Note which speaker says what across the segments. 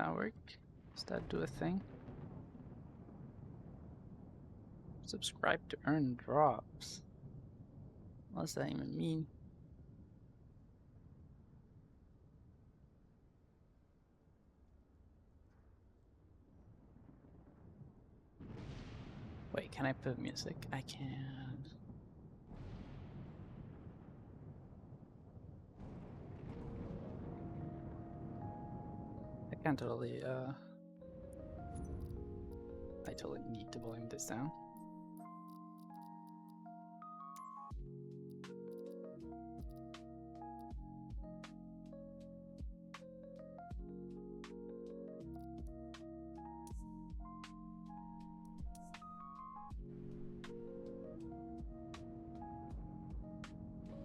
Speaker 1: that work? Does that do a thing? Subscribe to earn drops. What does that even mean? Wait, can I put music? I can. I can totally, I totally need to volume this down.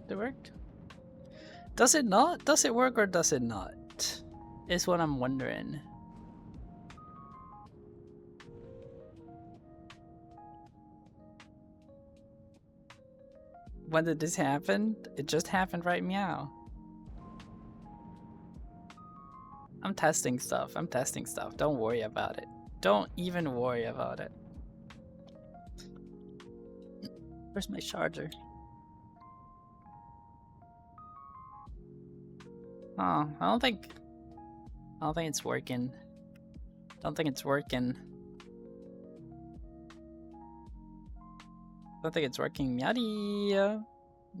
Speaker 1: Did it work? Does it not? Does it work or does it not? Is what I'm wondering. When did this happen? It just happened right meow. I'm testing stuff. I'm testing stuff. Don't worry about it. Don't even worry about it. Where's my charger? Oh, I don't think it's working. Don't think it's working. Don't think it's working. Meowdy,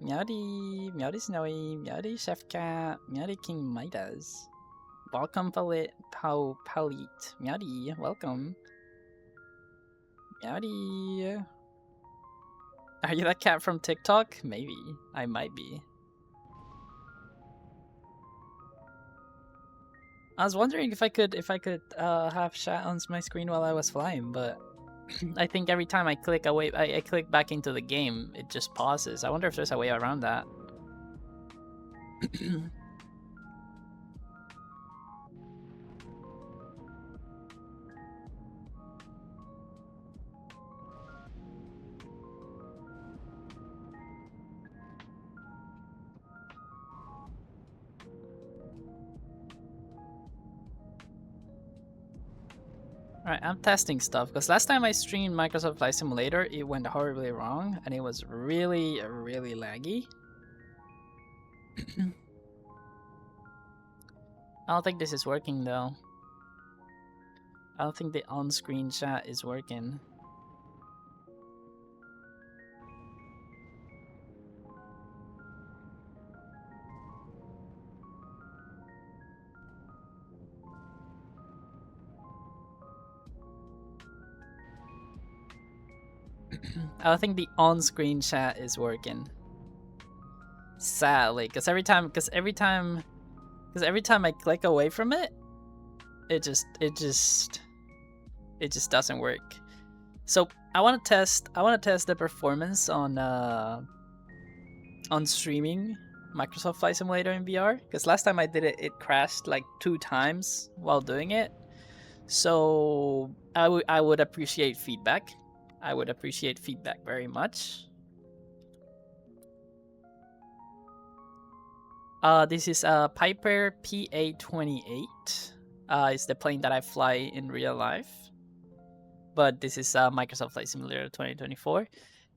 Speaker 1: Meowdy, Meowdy Snowy, Meowdy Chef Cat, Meowdy King Midas. Welcome, Palit, Palit, Meowdy, welcome. Meowdy. Are you that cat from TikTok? Maybe. I might be. I was wondering if I could have chat on my screen while I was flying, but I think every time I click away, I click back into the game, it just pauses. I wonder if there's a way around that. Alright, I'm testing stuff, because last time I streamed Microsoft Flight Simulator, it went horribly wrong, and it was really, really laggy. I don't think this is working, though. I don't think the on-screen chat is working. I don't think the on-screen chat is working. Sadly, because every time I click away from it, it just doesn't work. So I want to test the performance on streaming Microsoft Flight Simulator in VR, because last time I did it, it crashed like 2 times while doing it. So I would appreciate feedback. I would appreciate feedback very much. This is a Piper PA-28. It's the plane that I fly in real life. But this is Microsoft Flight Simulator 2024.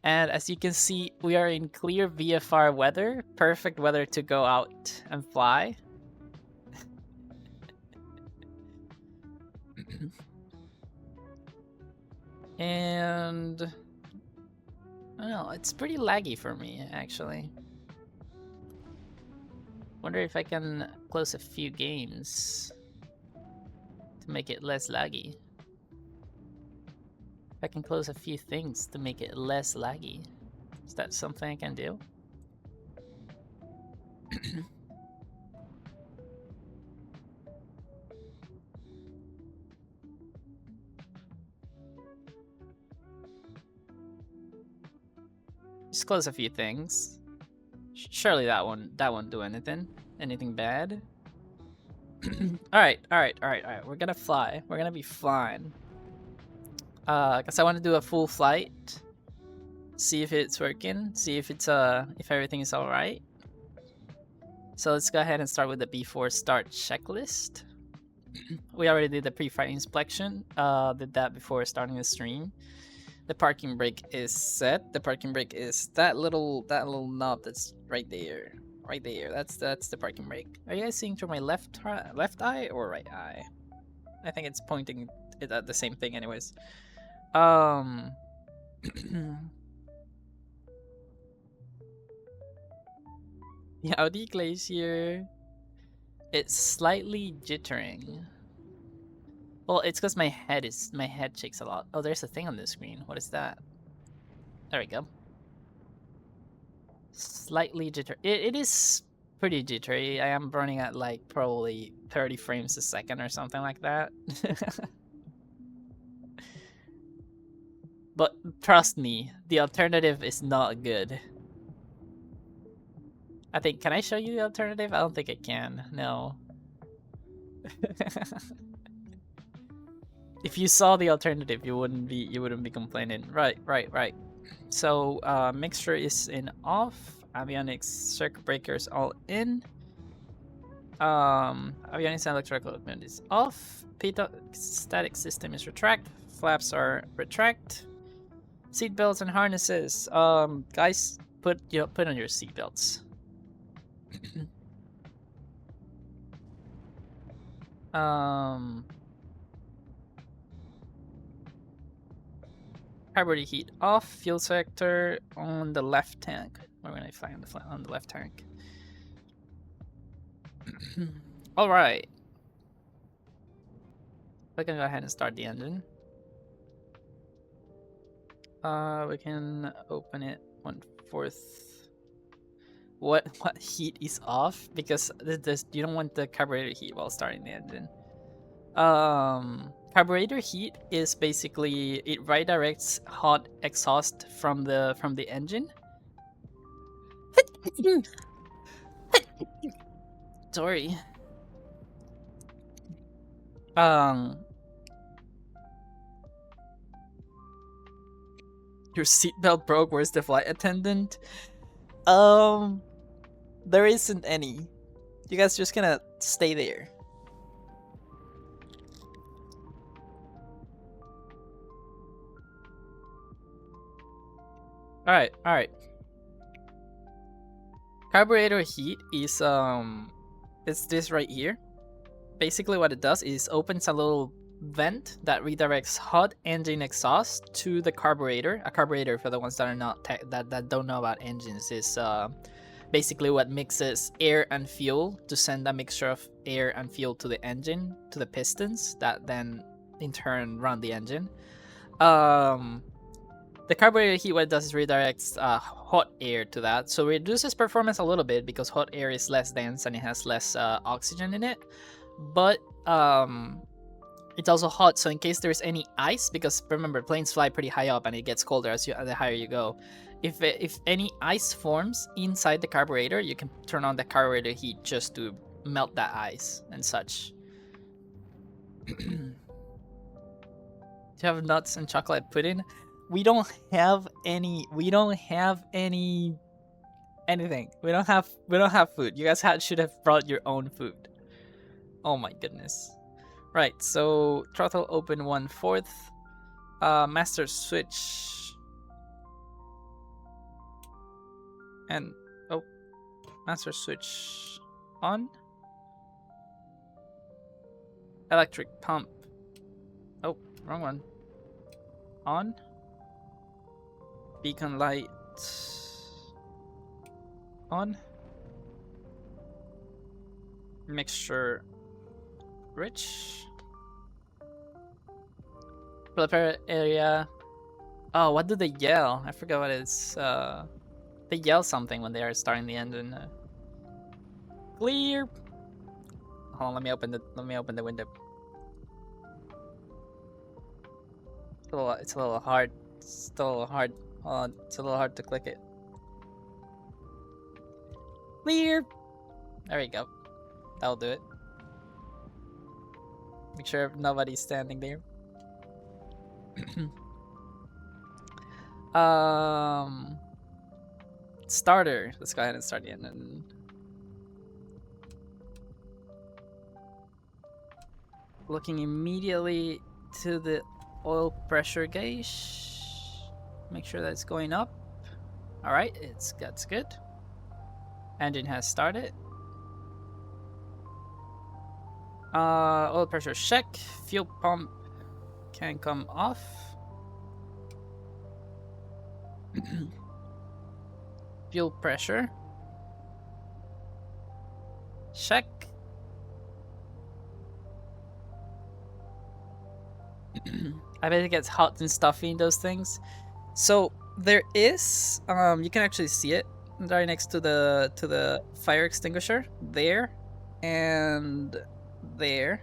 Speaker 1: And as you can see, we are in clear VFR weather. Perfect weather to go out and fly. And I don't know, it's pretty laggy for me, actually. Wonder if I can close a few games to make it less laggy. If I can close a few things to make it less laggy. Is that something I can do? Just close a few things. Surely that won't do anything bad. Alright. We're gonna fly. We're gonna be flying. Cause I want to do a full flight. See if it's working. See if if everything is alright. So let's go ahead and start with the before start checklist. We already did the pre-flight inspection. Did that before starting the stream. The parking brake is set. The parking brake is that little knob that's right there. Right there. That's the parking brake. Are you guys seeing through my left eye or right eye? I think it's pointing it at the same thing anyways. Meowdy Glacier. It's slightly jittering. Well, it's because my head shakes a lot. Oh, there's a thing on the screen. What is that? There we go. Slightly jitter. It is pretty jittery. I am running at like probably 30 frames a second or something like that. But trust me, the alternative is not good. I think, can I show you the alternative? I don't think I can. No. If you saw the alternative, you wouldn't be complaining. Right. So mixture is in off. Avionics circuit breakers all in. Avionics and electrical equipment is off. Pitot static system is retract. Flaps are retract. Seatbelts and harnesses. Guys, put on your seatbelts. Carburetor heat off. Fuel sector on the left tank. Where when I fly on the left tank. All right. We can go ahead and start the engine. We can open it 1/4. What heat is off? Because you don't want the carburetor heat while starting the engine. Carburetor heat is basically it redirects hot exhaust from the engine. Sorry. Your seatbelt broke. Where's the flight attendant? There isn't any. You guys just gonna stay there. Alright. Carburetor heat is it's this right here. Basically what it does is opens a little vent that redirects hot engine exhaust to the carburetor. A carburetor, for the ones that are not that don't know about engines, is basically what mixes air and fuel to send a mixture of air and fuel to the engine, to the pistons that then in turn run the engine. The carburetor heat, what it does is redirects hot air to that, so it reduces performance a little bit because hot air is less dense and it has less oxygen in it. But it's also hot, so in case there's any ice, because remember planes fly pretty high up and it gets colder as the higher you go. If any ice forms inside the carburetor, you can turn on the carburetor heat just to melt that ice and such. Do you have nuts and chocolate pudding? We don't have any. We don't have any. Anything. We don't have food. You guys should have brought your own food. Oh my goodness. Right. So throttle open 1/4. Master switch. And master switch on. Electric pump. Oh, wrong one. On. Beacon light on. Mixture rich. Prepare area. Oh, what do they yell? I forgot what it is. They yell something when they are starting the engine. Clear. Hold on, let me open the window. It's a little hard. It's still a little hard. Hold on, it's a little hard to click it. Clear. There we go. That'll do it. Make sure nobody's standing there. Starter. Let's go ahead and start the engine. Looking immediately to the oil pressure gauge. Make sure that it's going up. All right, that's good. Engine has started. Oil pressure check. Fuel pump can come off. Fuel pressure. Check. I bet it gets hot and stuffy in those things. So there is, you can actually see it right next to the fire extinguisher there and there.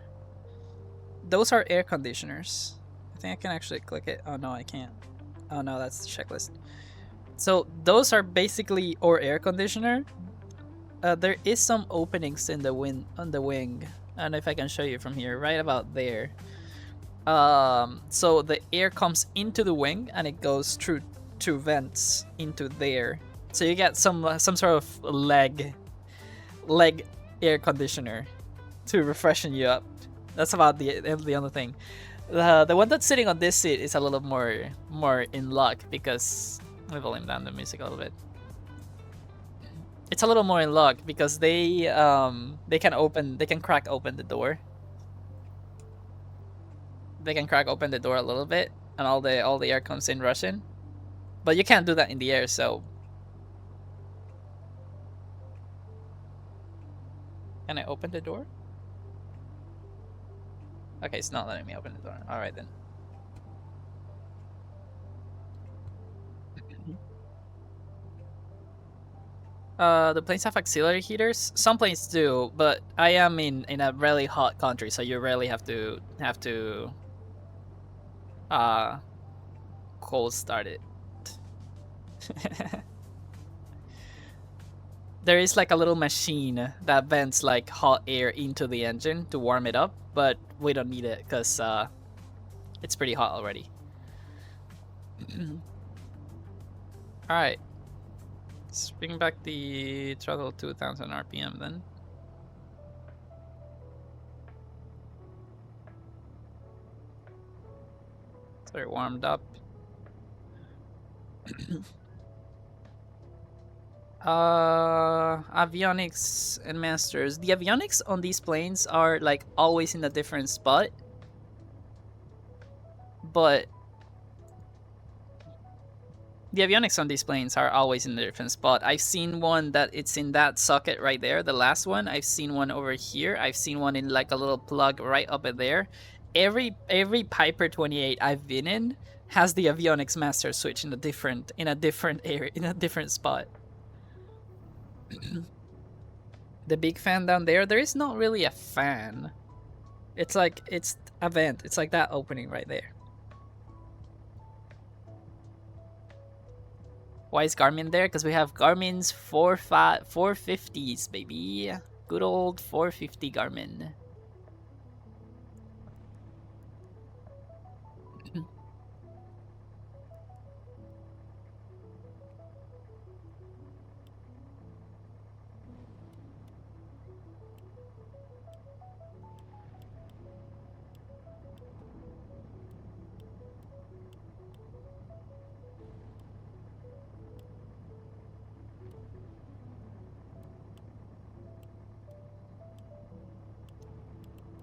Speaker 1: Those are air conditioners. I think I can actually click it. Oh no, I can't. Oh no, that's the checklist. So those are basically our air conditioner. There is some openings in the wing on the wing. I don't know if I can show you from here, right about there. So the air comes into the wing and it goes through two vents into there. So you get some sort of leg air conditioner to refreshen you up. That's about the only thing. The one that's sitting on this seat is a little more in luck because let me volume down the music a little bit. It's a little more in luck because they can crack open the door. They can crack open the door a little bit and all the air comes in rushing. But you can't do that in the air, so can I open the door? Okay, it's not letting me open the door. Alright then. The planes have auxiliary heaters. Some planes do, but I am in a really hot country, so you rarely have to cold start it. There is like a little machine that vents like hot air into the engine to warm it up, but we don't need it because it's pretty hot already. Alright. Let's bring back the throttle to 1000 RPM then. It's very warmed up. Avionics and masters. The avionics on these planes are like always in a different spot. But the avionics on these planes are always in a different spot. I've seen one that it's in that socket right there, the last one. I've seen one over here. I've seen one in like a little plug right up in there. Every Piper 28 I've been in has the avionics master switch in a different area, in a different spot. The big fan down there is not really a fan. It's like it's a vent. It's like that opening right there. Why is Garmin there? Because we have Garmin's 450s, baby. Good old 450 Garmin.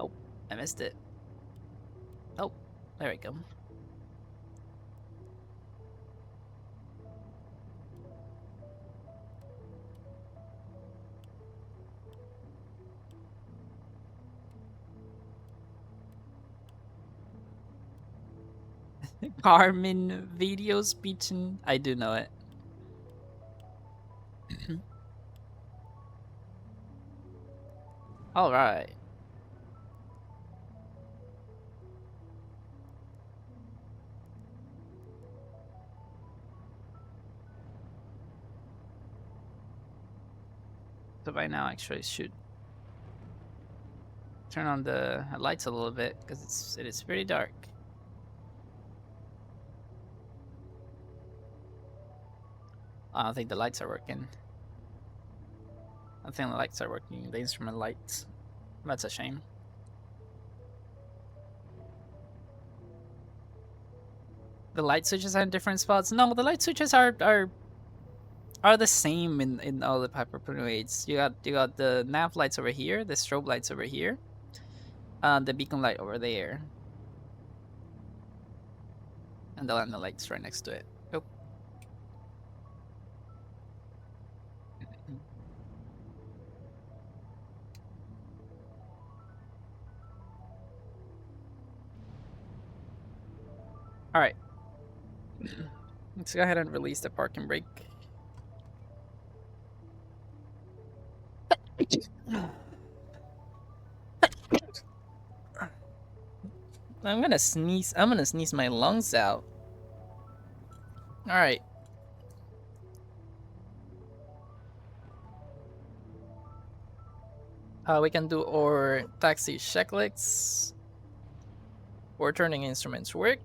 Speaker 1: Oh, I missed it. Oh, there we go. Garmin video speeching. I do know it. All right. So by now, actually, should turn on the lights a little bit because it is pretty dark. I don't think the lights are working. I think the lights are working. The instrument lights. That's a shame. The light switches are in different spots. No, the light switches are the same in all the hyperplanetoids. You got the nav lights over here, the strobe lights over here, the beacon light over there, and the landing lights right next to it. Oh. All right. Let's go ahead and release the parking brake. I'm gonna sneeze. I'm gonna sneeze my lungs out. All right. We can do our taxi checklists. Or turning instruments work.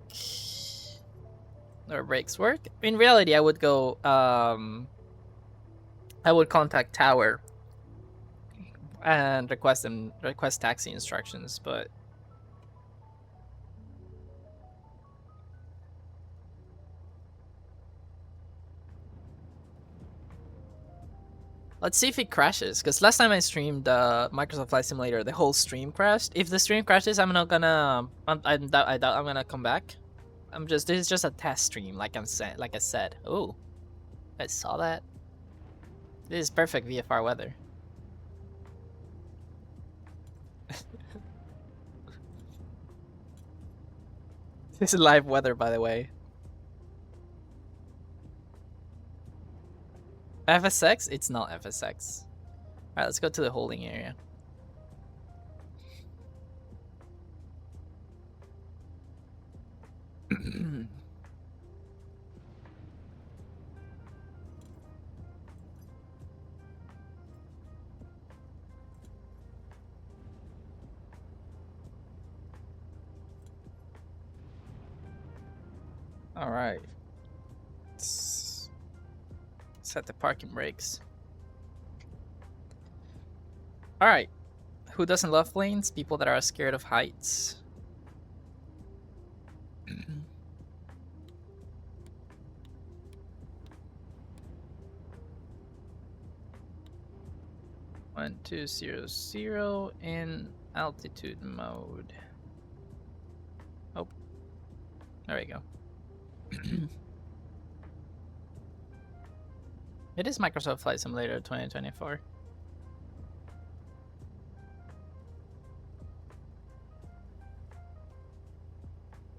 Speaker 1: Or brakes work. In reality, I would go. I would contact Tower and request taxi instructions, but let's see if it crashes. Because last time I streamed Microsoft Flight Simulator, the whole stream crashed. If the stream crashes, I'm not gonna. I doubt I'm gonna come back. This is just a test stream, like I said. Oh, I saw that. This is perfect VFR weather. This is live weather, by the way. FSX? It's not FSX. Alright, let's go to the holding area. Alright. Set the parking brakes. Alright. Who doesn't love planes? People that are scared of heights. One, 2, 0, 0 in altitude mode. Oh, there we go. It is Microsoft Flight Simulator 2024.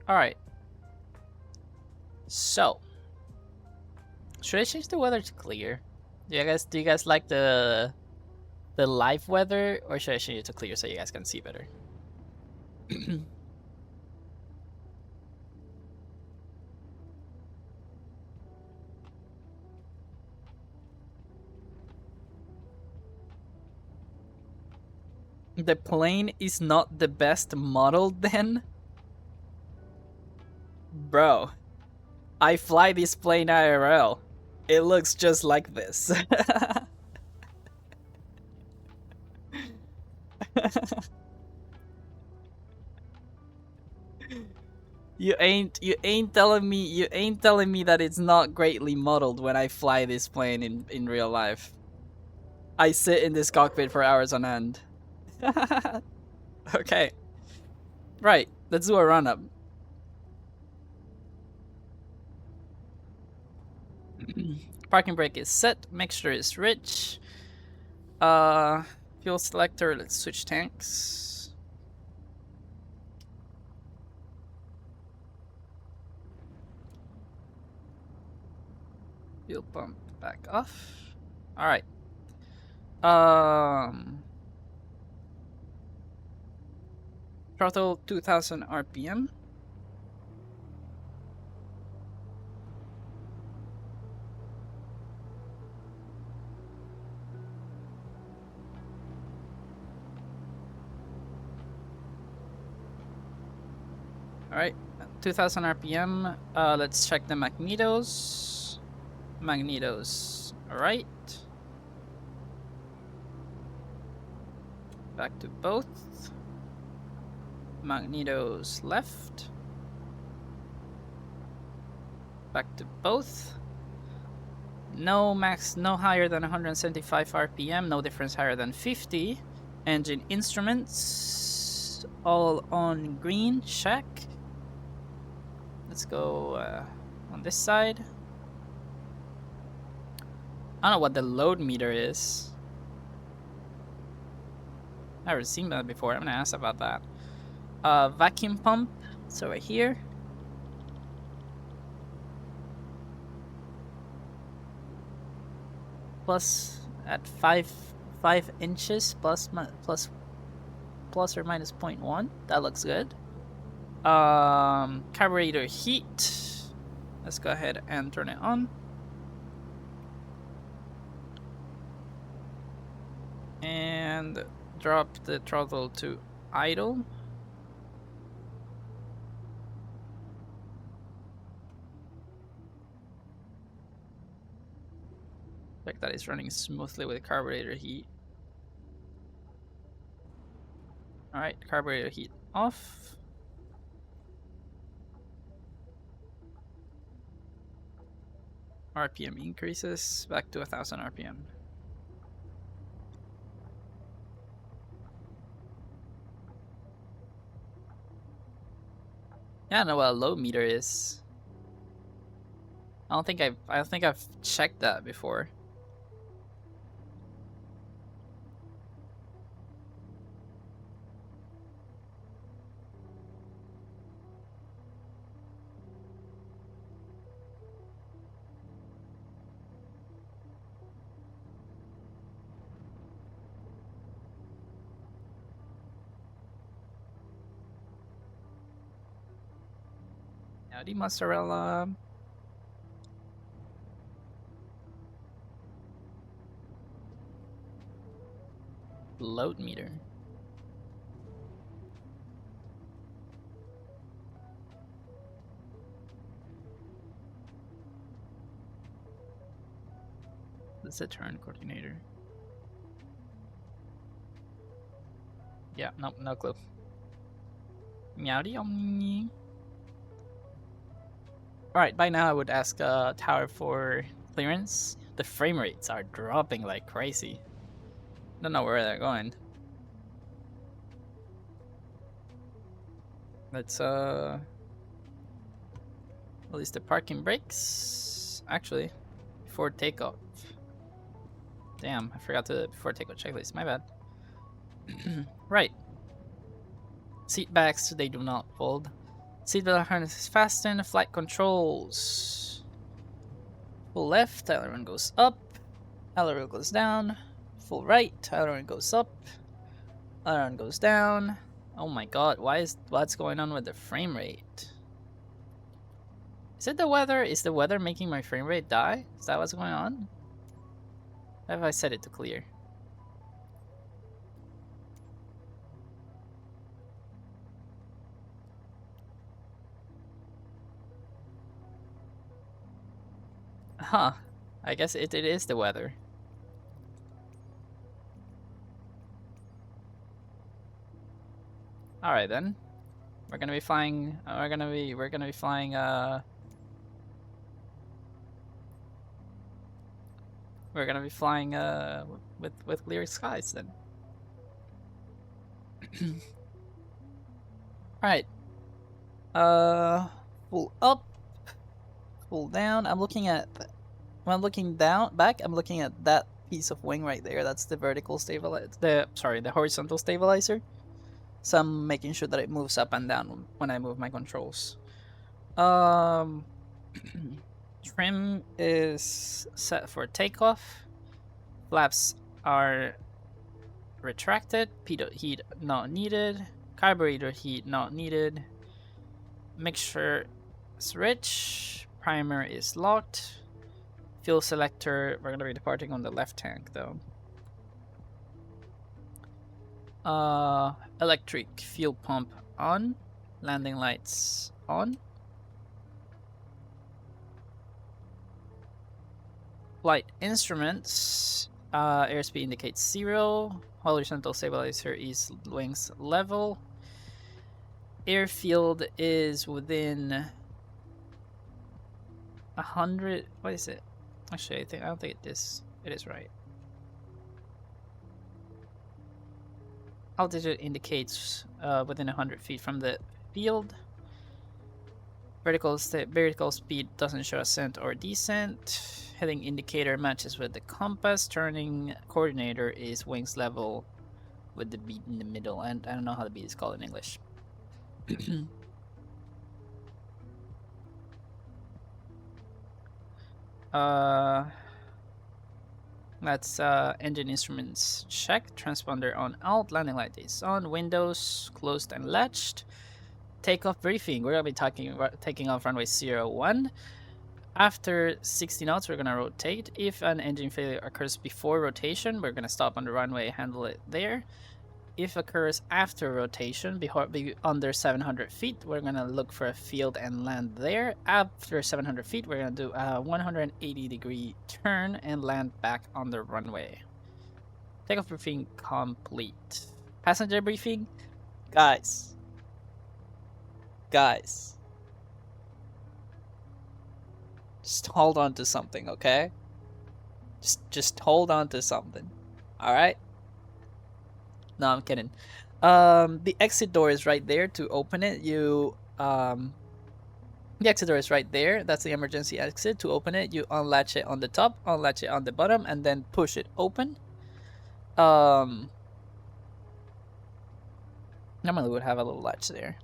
Speaker 1: All right. So, should I change the weather to clear? Do you guys like the live weather, or should I change it to clear so you guys can see better? The plane is not the best model then? Bro, I fly this plane IRL. It looks just like this. You ain't telling me that it's not greatly modeled when I fly this plane in real life. I sit in this cockpit for hours on end. Okay. Right, let's do a run up. Parking brake is set, mixture is rich. Fuel selector, let's switch tanks. Fuel pump back off. Alright. Throttle 2000 RPM. Alright, 2000 RPM. Let's check the magnetos. Magnetos. Alright. Back to both. Magnetos left. Back to both. No max, no higher than 175 RPM, no difference higher than 50. Engine instruments, all on green, check. Let's go on this side. I don't know what the load meter is. Never seen that before. I'm gonna ask about that. Vacuum pump, so right here. Plus at 5 inches plus or minus 0.1. That looks good. Carburetor heat. Let's go ahead and turn it on. And drop the throttle to idle. Like that is running smoothly with carburetor heat. Alright, carburetor heat off. RPM increases back to 1000 RPM. Yeah, I don't know what a load meter is. I don't think I've checked that before. Meowdy mozzarella. Load meter. This is a turn coordinator. Yeah, no clue. Meowdy omni. Alright, by now I would ask Tower for clearance. The frame rates are dropping like crazy. Don't know where they're going. Let's release the parking brakes. Actually, before takeoff. Damn, I forgot to before takeoff checklist. My bad. Right. Seat backs, they do not fold. Seatbelt harness is fastened. Flight controls. Full left, aileron goes up. Aileron goes down. Full right, aileron goes up. Aileron goes down. Oh my god, what's going on with the frame rate? Is it the weather? Is the weather making my frame rate die? Is that what's going on? Have I set it to clear? Huh. I guess it is the weather. All right then. We're gonna be flying. We're gonna be flying. We're gonna be flying. With clear skies then. All right. Full up. Full down. I'm looking at. When I'm looking down back, I'm looking at that piece of wing right there. That's the vertical stabilizer. The horizontal stabilizer. So I'm making sure that it moves up and down when I move my controls. Trim is set for takeoff. Flaps are retracted. Pitot heat not needed. Carburetor heat not needed. Mixture is rich. Primer is locked. Fuel selector, we're gonna be departing on the left tank though. Electric fuel pump on. Landing lights on. Flight instruments. Airspeed indicates 0. Horizontal stabilizer is wings level. Airfield is within 100. What is it? Actually, I don't think it is. It is right. Altitude indicates within 100 feet from the field. Vertical speed doesn't show ascent or descent. Heading indicator matches with the compass. Turning coordinator is wings level with the beat in the middle. And I don't know how the beat is called in English. That's engine instruments checked. Transponder on out. Landing light is on. Windows closed and latched. Takeoff briefing. We're gonna be taking off runway 01. After 60 knots, we're gonna rotate. If an engine failure occurs before rotation, we're gonna stop on the runway, handle it there. If occurs after rotation, under 700 feet, we're gonna look for a field and land there. After 700 feet, we're gonna do a 180-degree turn and land back on the runway. Takeoff briefing complete. Passenger briefing, guys. Just hold on to something, okay? Just hold on to something. All right? No, I'm kidding. The exit door is right there. To open it, the exit door is right there. That's the emergency exit. To open it, you unlatch it on the top, unlatch it on the bottom, and then push it open. Normally would have a little latch there.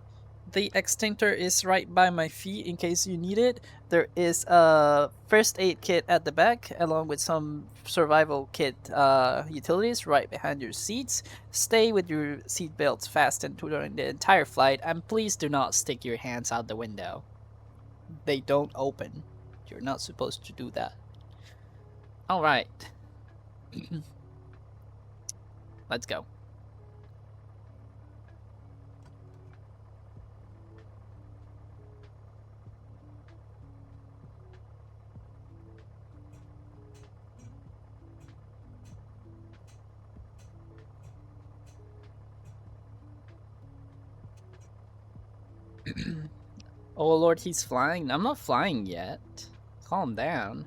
Speaker 1: The extinctor is right by my feet in case you need it. There is a first aid kit at the back along with some survival kit utilities right behind your seats. Stay with your seat belts fastened during the entire flight, and please do not stick your hands out the window. They don't open. You're not supposed to do that. All right. Let's go. Oh Lord, he's flying. I'm not flying yet. Calm down.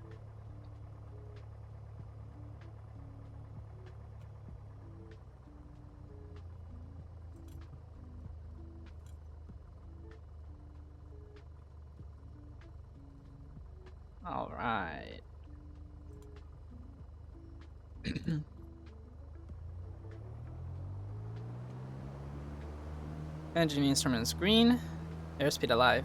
Speaker 1: All right. Engine instruments green. Airspeed alive.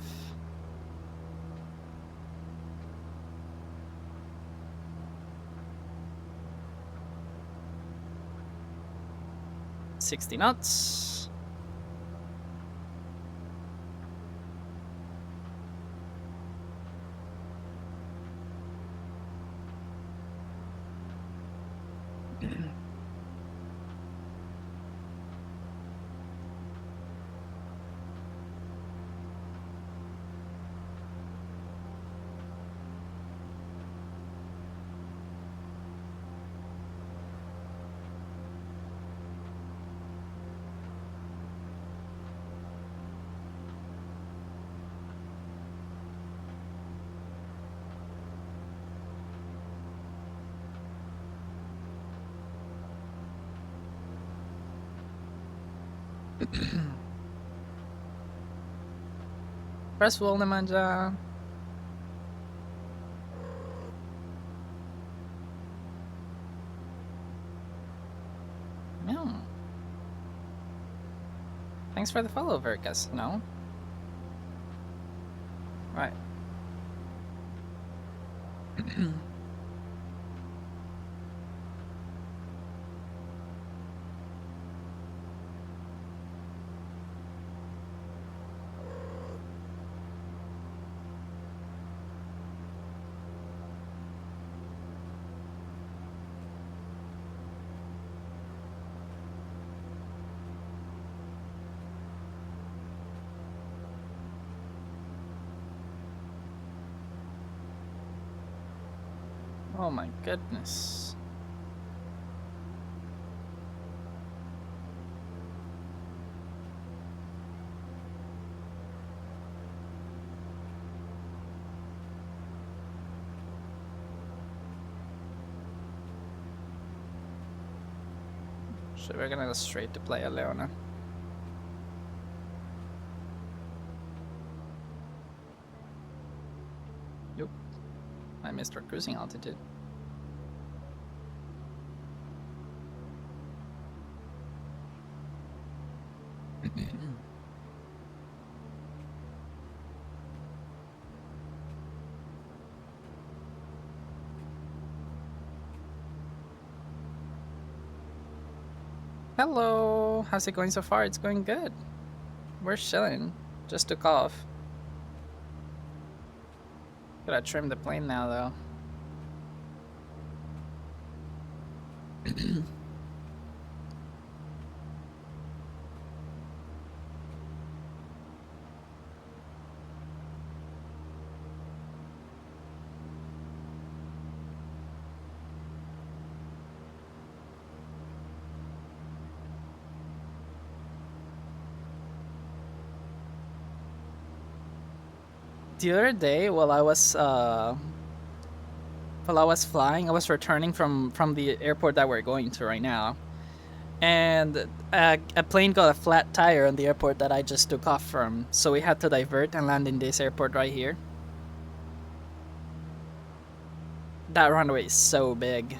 Speaker 1: $60 knots. Press wall naman dyan. Yeah. Thanks for the follow, Verkus. No? Right. Oh my goodness. So we're gonna go straight to play Leona. Yep. I missed our cruising altitude. Hello! How's it going so far? It's going good. We're chilling. Just took off. Gotta trim the plane now, though. The other day, while I was flying, I was returning from the airport that we're going to right now, and a plane got a flat tire on the airport that I just took off from, so we had to divert and land in this airport right here. That runway is so big.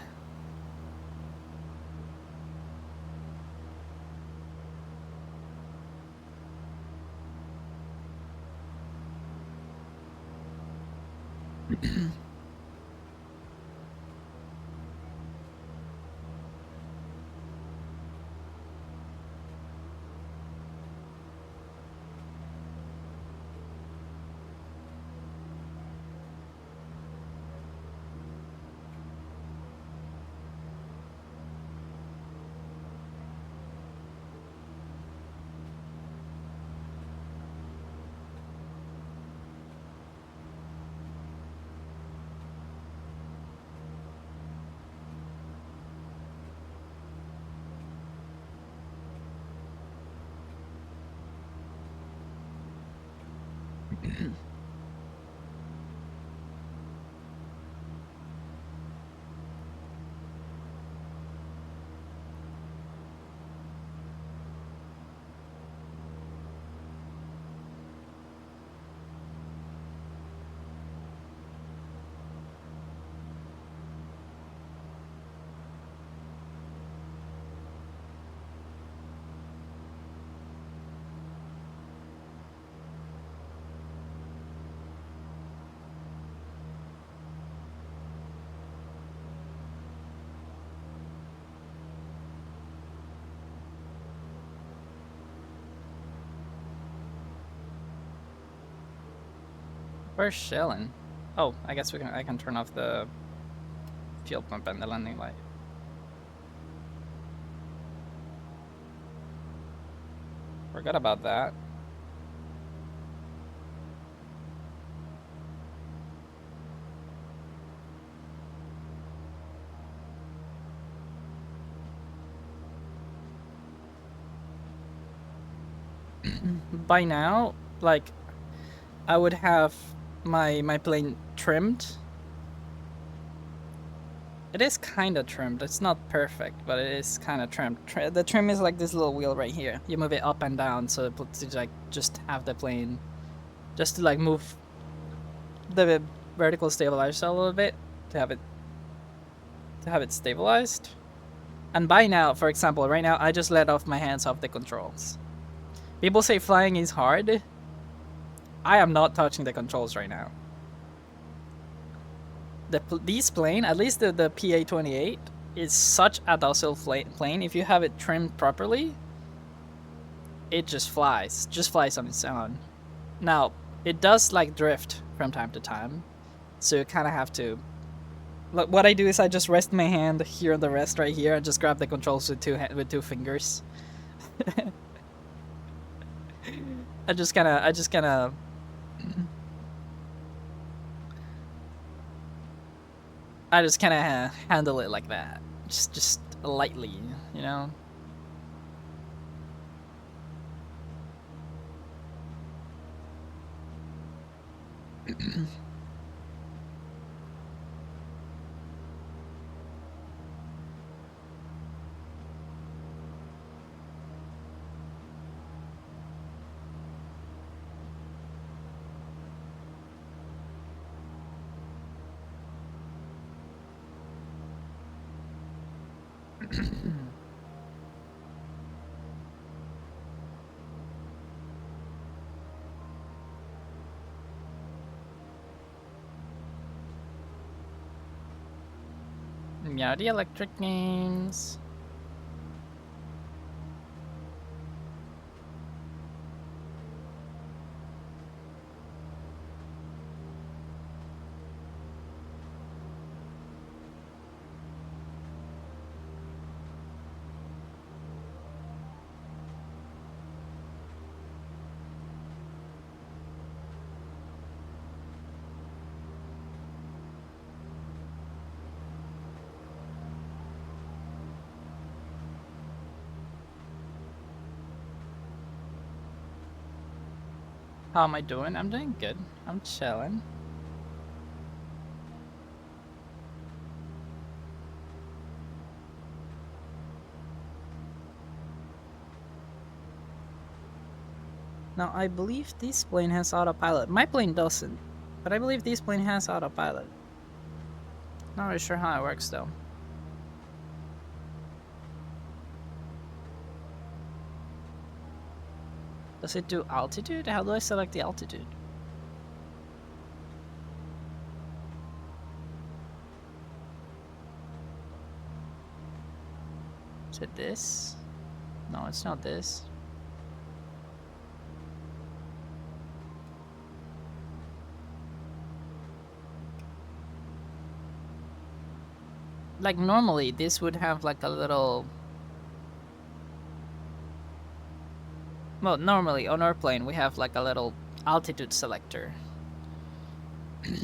Speaker 1: We're chilling. Oh, I guess I can turn off the fuel pump and the landing light. Forgot about that. By now, like, I would have my plane trimmed. It is kind of trimmed. It's not perfect, but it is kind of trimmed. The trim is like this little wheel right here. You move it up and down so to like just have the plane, just to like move the vertical stabilizer a little bit to have it stabilized. And by now, for example, right now I just let off my hands off the controls. People say flying is hard. I am not touching the controls right now. This plane, at least the PA-28, is such a docile plane. If you have it trimmed properly, it just flies on its own. Now, it does like drift from time to time, so you kind of have to. Look, what I do is I just rest my hand here on the rest right here and just grab the controls with two fingers. I just kind of I just kind of handle it like that, just lightly, you know. Meowdy electric games. How am I doing? I'm doing good. I'm chilling. Now, I believe this plane has autopilot. My plane doesn't, but I believe this plane has autopilot. Not really sure how it works, though. Does it do altitude? How do I select the altitude? Is it this? No, it's not this. Like, normally, this would have like a little... Well, normally on our plane, we have like a little altitude selector.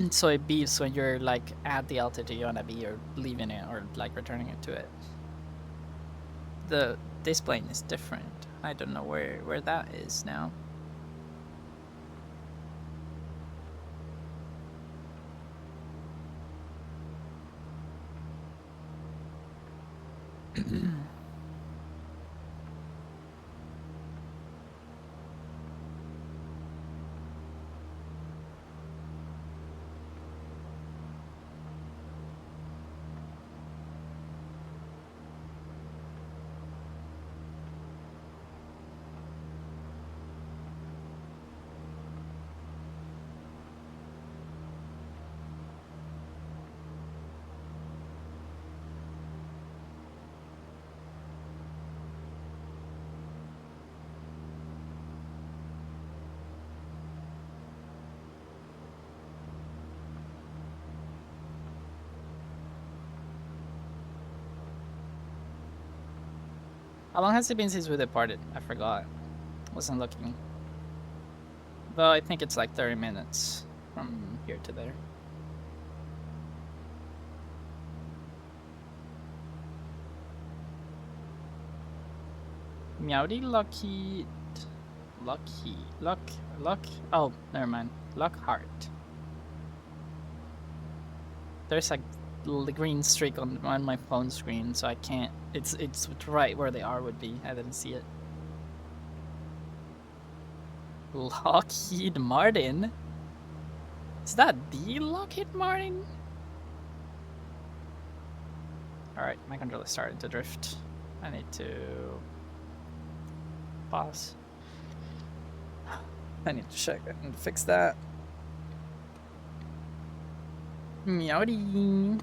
Speaker 1: So it beeps when you're like at the altitude you wanna be, or leaving it, or like returning it to it. This plane is different. I don't know where that is now. How long has it been since we departed? I forgot. Wasn't looking. But I think it's like 30 minutes from here to there. Meowdy, oh, never mind. Lockhart. There's a green streak on my phone screen, so I can't. It's right where the R would be. I didn't see it. Lockheed Martin. Is that the Lockheed Martin? All right, my controller started to drift. I need to pause. I need to check it and fix that. Meowdy.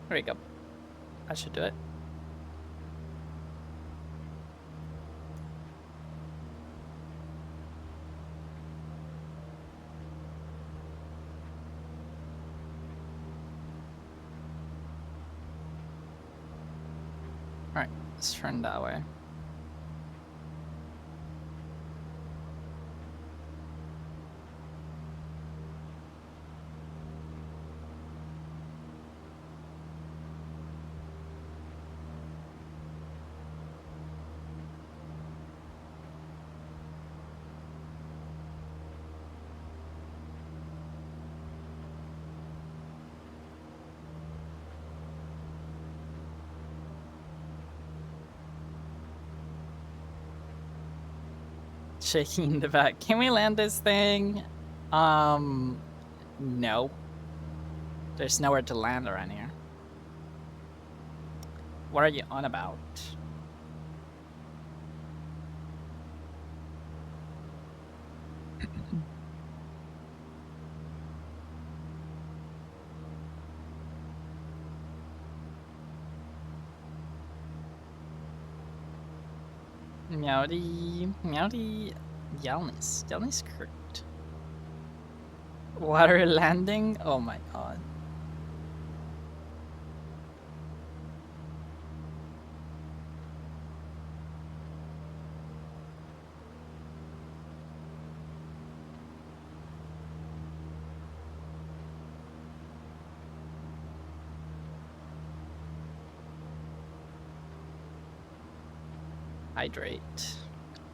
Speaker 1: There we go. I should do it. Alright, let's turn that way. Shaking the back. Can we land this thing? No. There's nowhere to land around here. What are you on about? Meowdy, Meowdy, Yelnis, Yelnis correct. Water landing? Oh my god. Hydrate.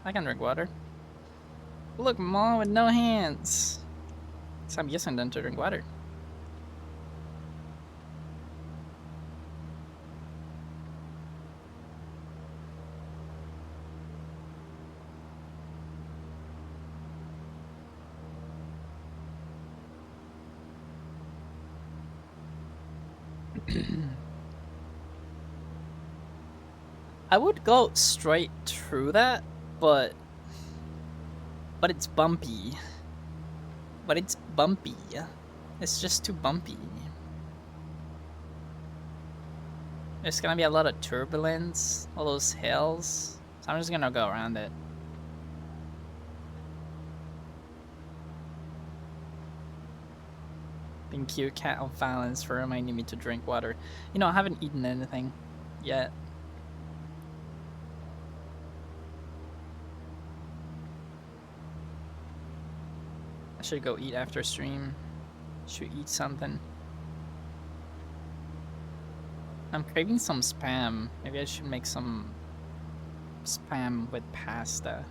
Speaker 1: I can drink water. Look, Mom with no hands. So I'm using them to drink water. I would go straight through that, but it's bumpy. But it's bumpy. It's just too bumpy. There's gonna be a lot of turbulence, all those hills. So I'm just gonna go around it. Thank you, Cat of Violence, for reminding me to drink water. You know, I haven't eaten anything yet. I should go eat after stream. Should eat something. I'm craving some spam. Maybe I should make some spam with pasta.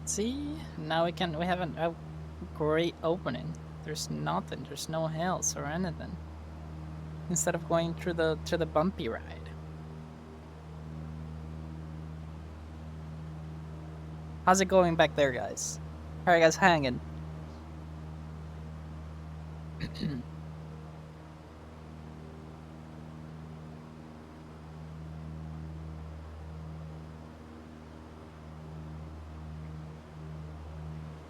Speaker 1: See, now we have a great opening. There's nothing. There's no hills or anything. Instead of going through the bumpy ride. How's it going back there, guys? How are you guys hanging?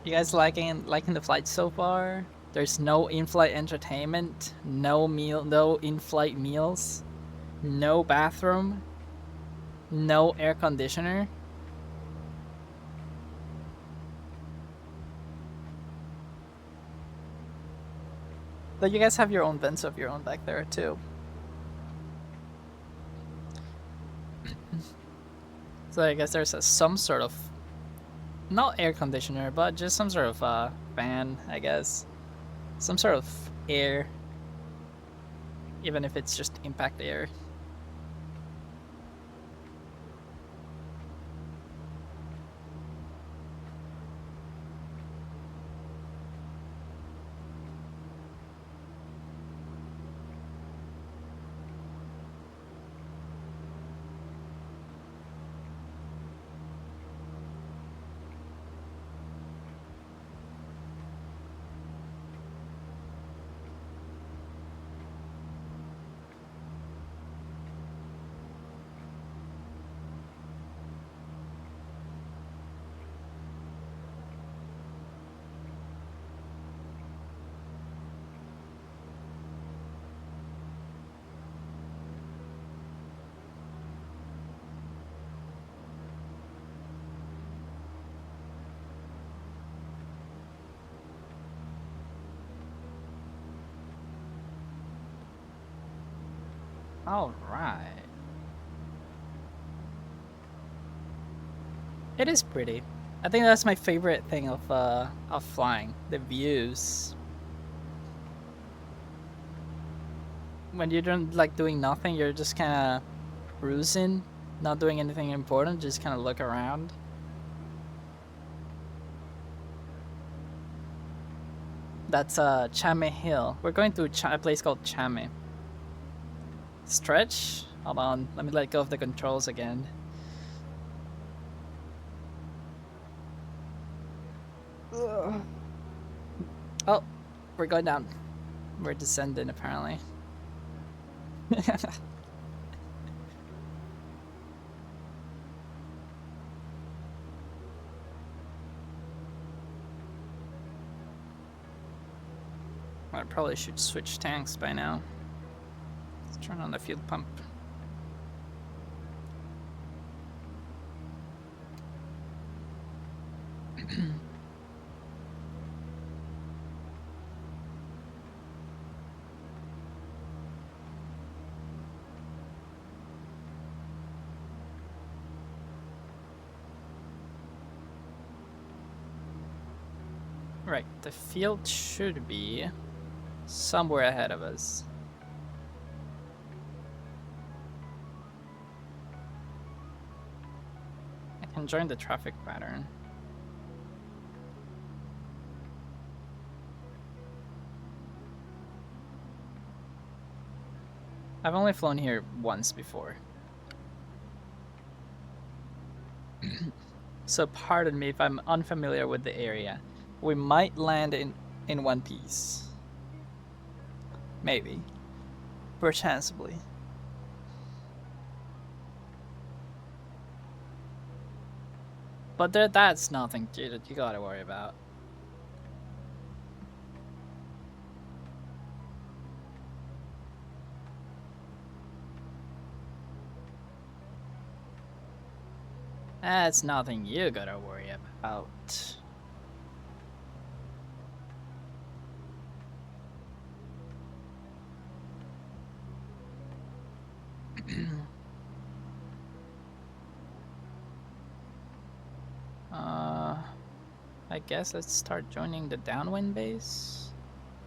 Speaker 1: You guys liking the flight so far? There's no in-flight entertainment, no in-flight meals, no bathroom, no air conditioner. But you guys have your own vents of your own back there too. So I guess there's some sort of not air conditioner, but just some sort of fan, I guess. Some sort of air, even if it's just impact air. All right. It is pretty. I think that's my favorite thing of flying, the views. When you're like doing nothing, you're just kind of cruising, not doing anything important, just kind of look around. That's Chame Hill. We're going to a place called Chame. Stretch? Hold on, let me let go of the controls again. Ugh. Oh, we're going down. We're descending apparently. I probably should switch tanks by now. Let's turn on the fuel pump. Right, the field should be somewhere ahead of us. I can join the traffic pattern. I've only flown here once before. So pardon me if I'm unfamiliar with the area. We might land in one piece. Maybe. Perchancebly. But that's nothing that you gotta worry about. That's nothing you gotta worry about. I guess let's start joining the downwind base.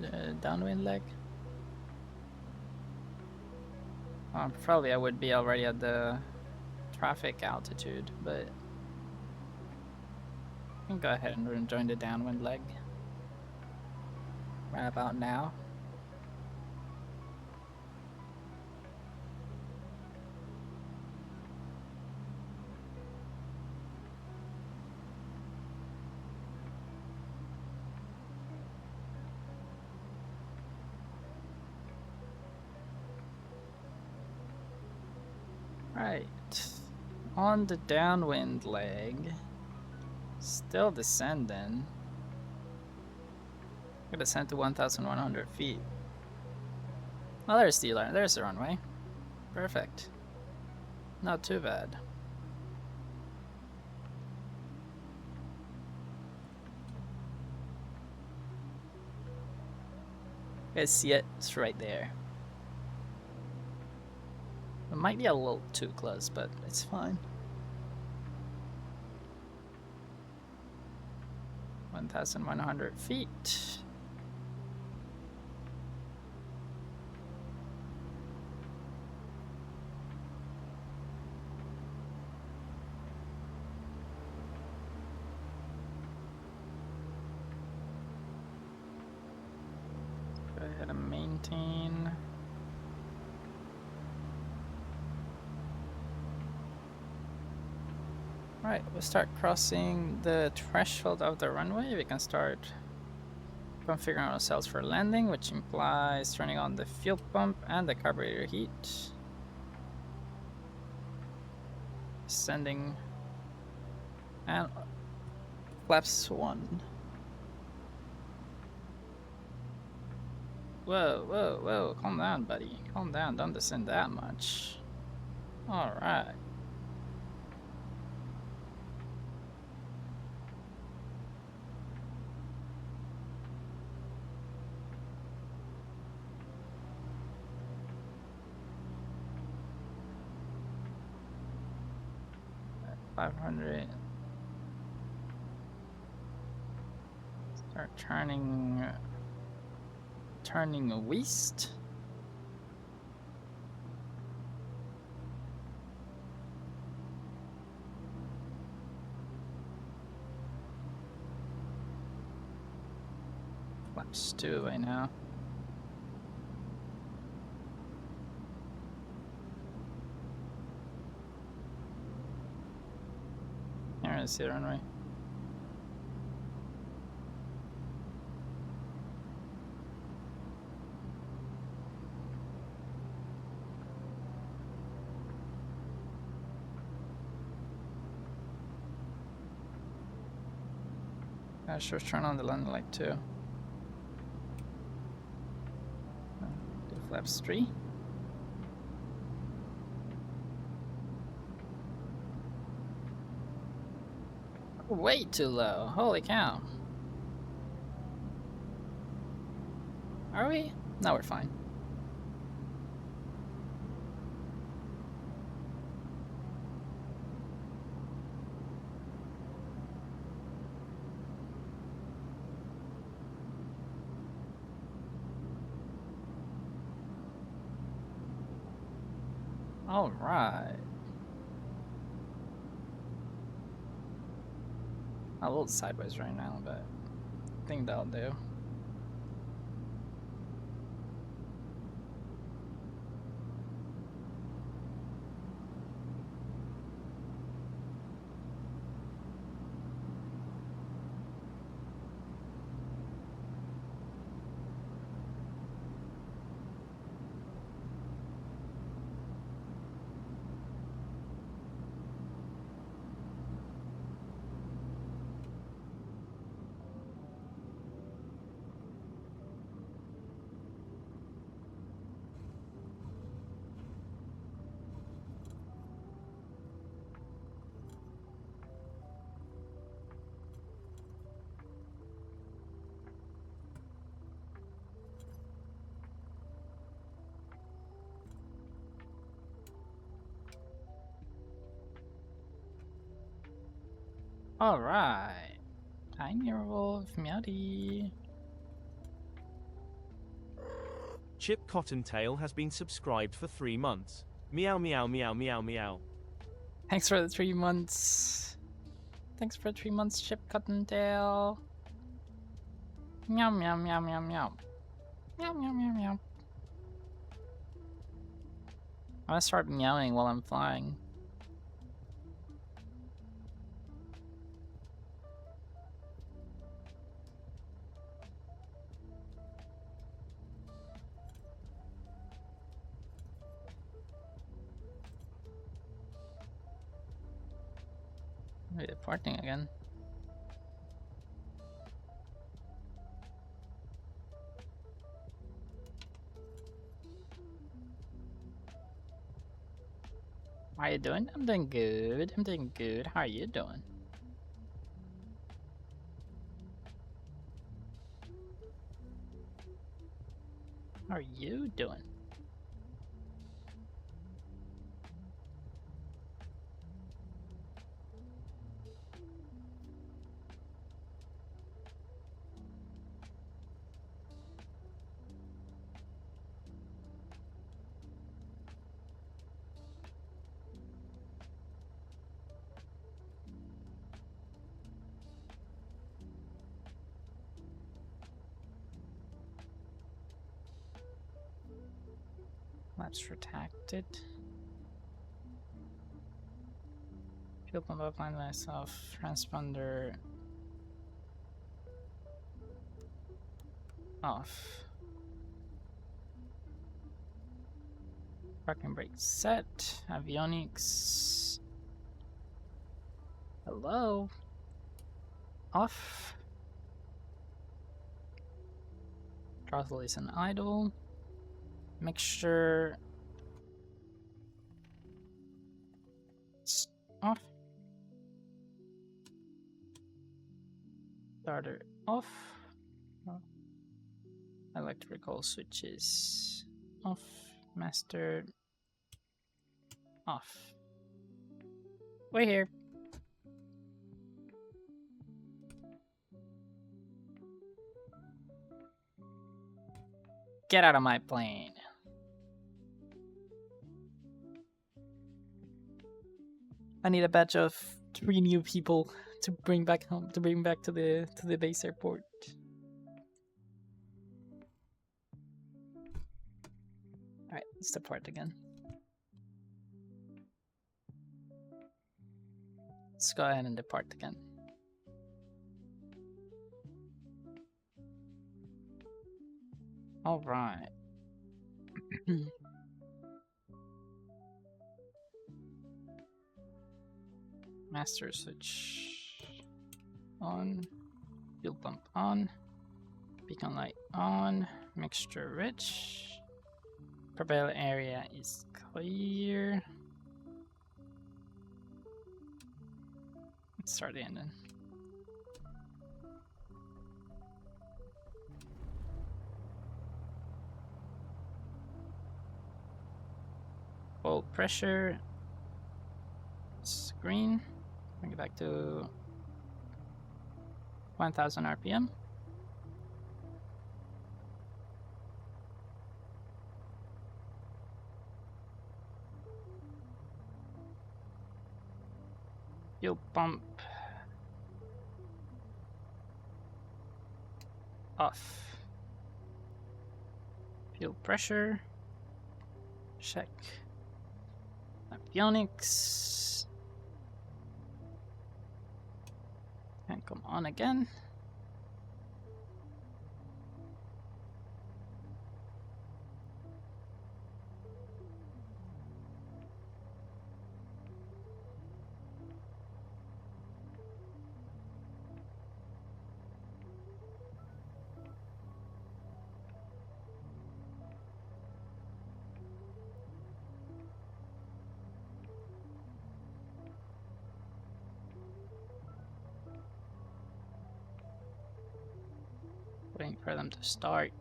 Speaker 1: The downwind leg. Probably I would be already at the traffic altitude, but I can go ahead and join the downwind leg right about now. Right, on the downwind leg, still descending. Gonna descend to 1,100 feet. Oh, there's the runway. Perfect. Not too bad. You guys see it? It's right there. It might be a little too close, but it's fine. 1,100 feet. Go ahead and maintain. Alright, we'll start crossing the threshold of the runway. We can start configuring ourselves for landing, which implies turning on the fuel pump and the carburetor heat. Sending and flaps 1. Whoa, whoa, whoa, calm down, buddy. Calm down, don't descend that much. Alright. At 500. Start turning west. Flaps 2 away now. Can't really see the runway. I should turn on the landing light too. Do flaps 3. Way too low. Holy cow. Are we? No, we're fine. All right. A little sideways right now, but I think that'll do. All right. Tiny Wolf, Meowdy.
Speaker 2: Chip Cottontail has been subscribed for 3 months. Meow meow meow meow meow.
Speaker 1: Thanks for the 3 months. Thanks for 3 months, Chip Cottontail. Meow meow meow meow meow. Meow meow meow meow. I'm gonna start meowing while I'm flying. Maybe departing again. How are you doing? I'm doing good. I'm doing good. How are you doing? How are you doing? Flaps retracted. Fuel pump upline myself. Transponder off. Parking brake set. Avionics. Hello. Off. Throttle is an idle. Mixture. Off. Starter off. Oh. Electrical switches off. Master off. We're here. Get out of my plane. I need a batch of 3 new people to bring back home, to bring back to the base airport. Alright, let's depart again. Let's go ahead and depart again. Alright. Master switch on. Fuel pump on. Beacon light on. Mixture rich. Propeller area is clear. Let's start the engine. Full pressure. Screen. Bring it back to 1000 RPM. Fuel pump off. Fuel pressure. Check. Avionics. And come on again. Waiting for them to start.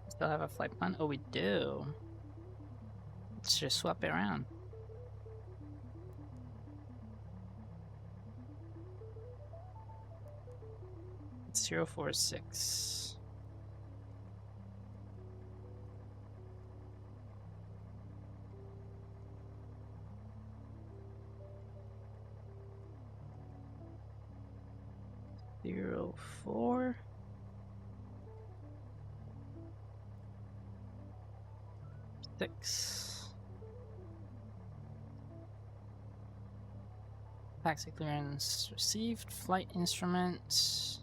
Speaker 1: Still have a flight plan? Oh, we do. Let's just swap it around. It's 046. Zero 4 6. Taxi clearance received. Flight instruments.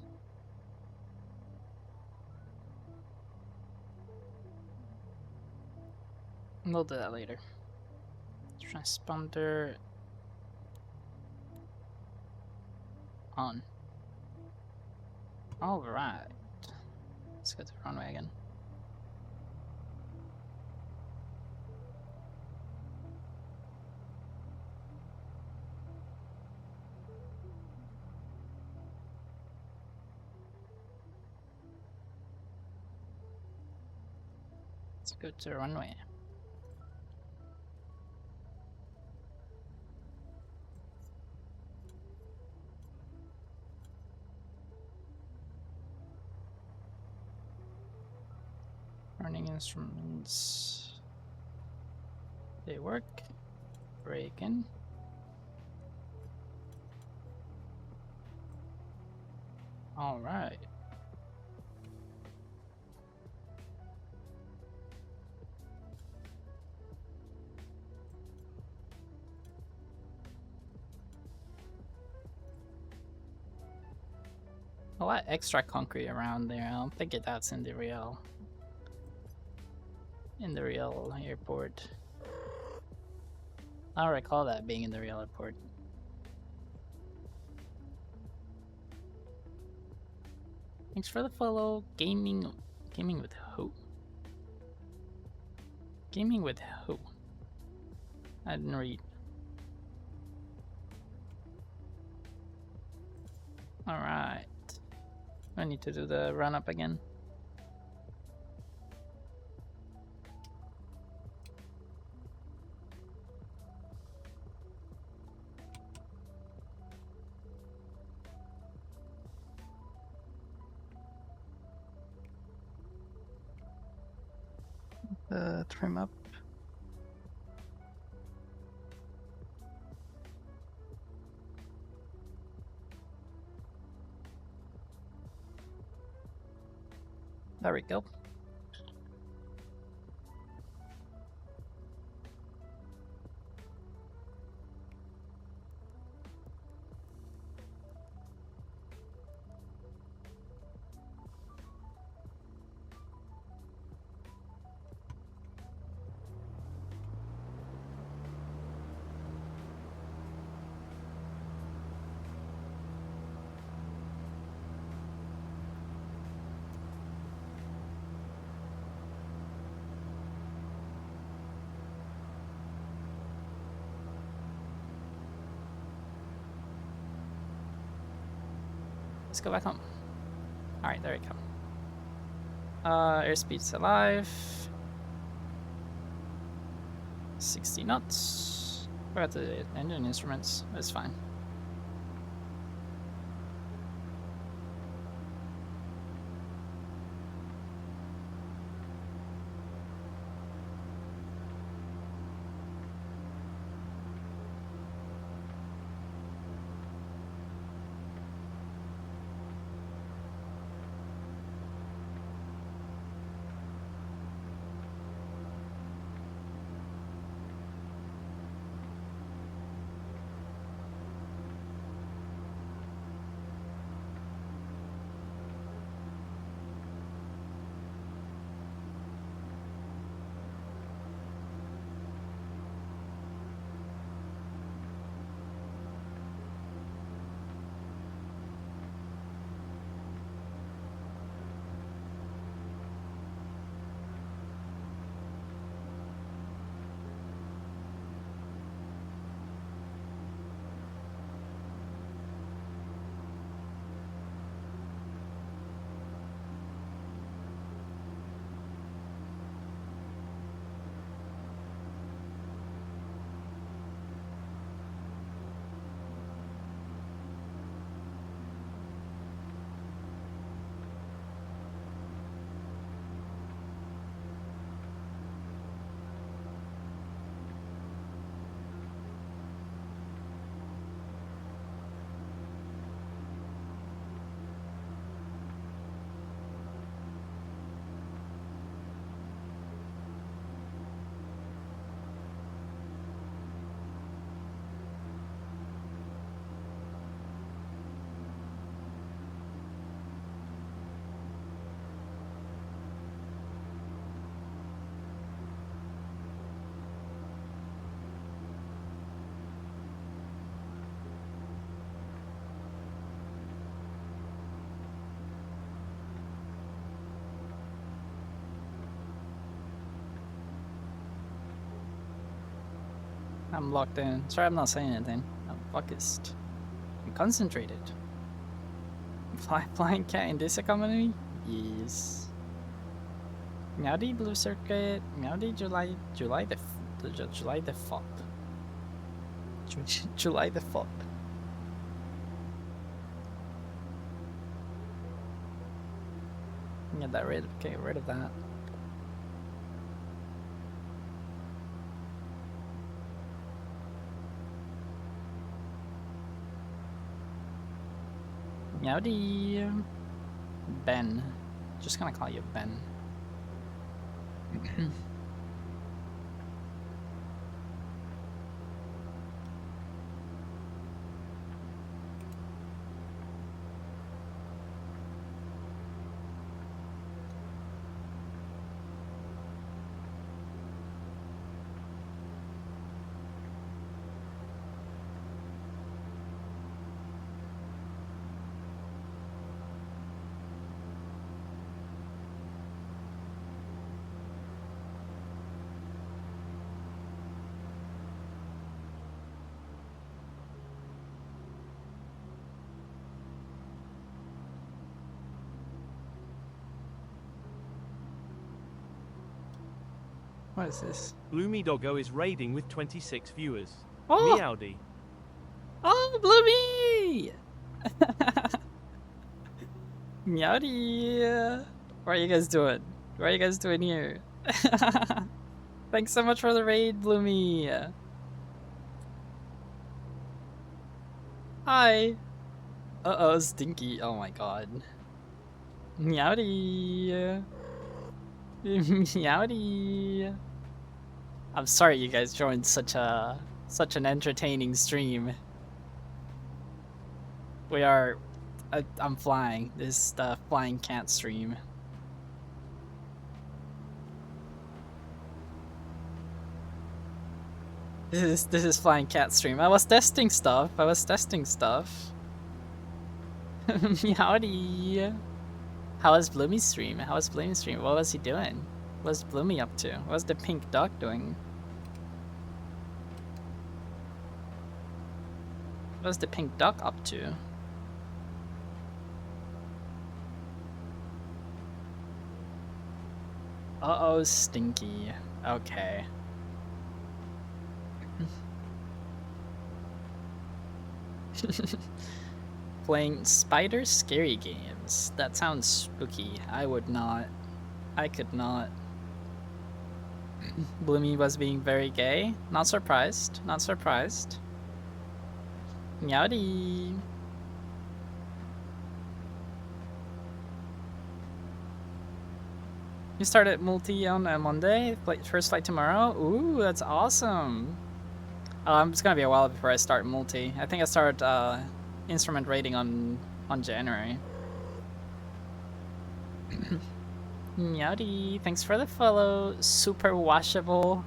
Speaker 1: We'll do that later. Transponder on. Alright. Let's go to the runway again. Let's go to the runway. Running instruments. They work. Brake in. All right. A lot extra concrete around there. I don't think that's in the real airport. I don't recall that being in the real airport. Thanks for the follow. Gaming with who? Gaming with who? I didn't read. All right. I need to do the run up again. Trim up. There we go. Let's go back home. Alright, there we go. Airspeed's alive. 60 knots. We're at the engine instruments. That's fine. I'm locked in. Sorry, I'm not saying anything. I'm focused. I'm concentrated. Flying cat in this economy? Yes. Meowdy Blue Circuit. Meowdy July the July the FOP. July the FOP. Get that get rid of that. Meowdy. Ben. Just gonna call you Ben. What is this?
Speaker 2: Bloomy Doggo is raiding with 26 viewers.
Speaker 1: Oh!
Speaker 2: Meowdy.
Speaker 1: Oh, Bloomy! Meowdy! What are you guys doing? What are you guys doing here? Thanks so much for the raid, Bloomy! Hi! Uh-oh, Stinky. Oh my god. Meowdy! Meowdy! I'm sorry you guys joined such an entertaining stream. I'm flying. This is the flying cat stream. This is flying cat stream. I was testing stuff. Meowdy. How was Bloomy's stream? What was he doing? What was Bloomy up to? What was the pink duck doing? What was the pink duck up to? Uh-oh, Stinky. Okay. Playing spider scary games. That sounds spooky. I could not. Bloomy was being very gay. Not surprised. Meowdy. You started multi on Monday? First flight tomorrow? Ooh, that's awesome. It's gonna be a while before I start multi. I think I start instrument rating on January. Meowdy, thanks for the follow. Super washable.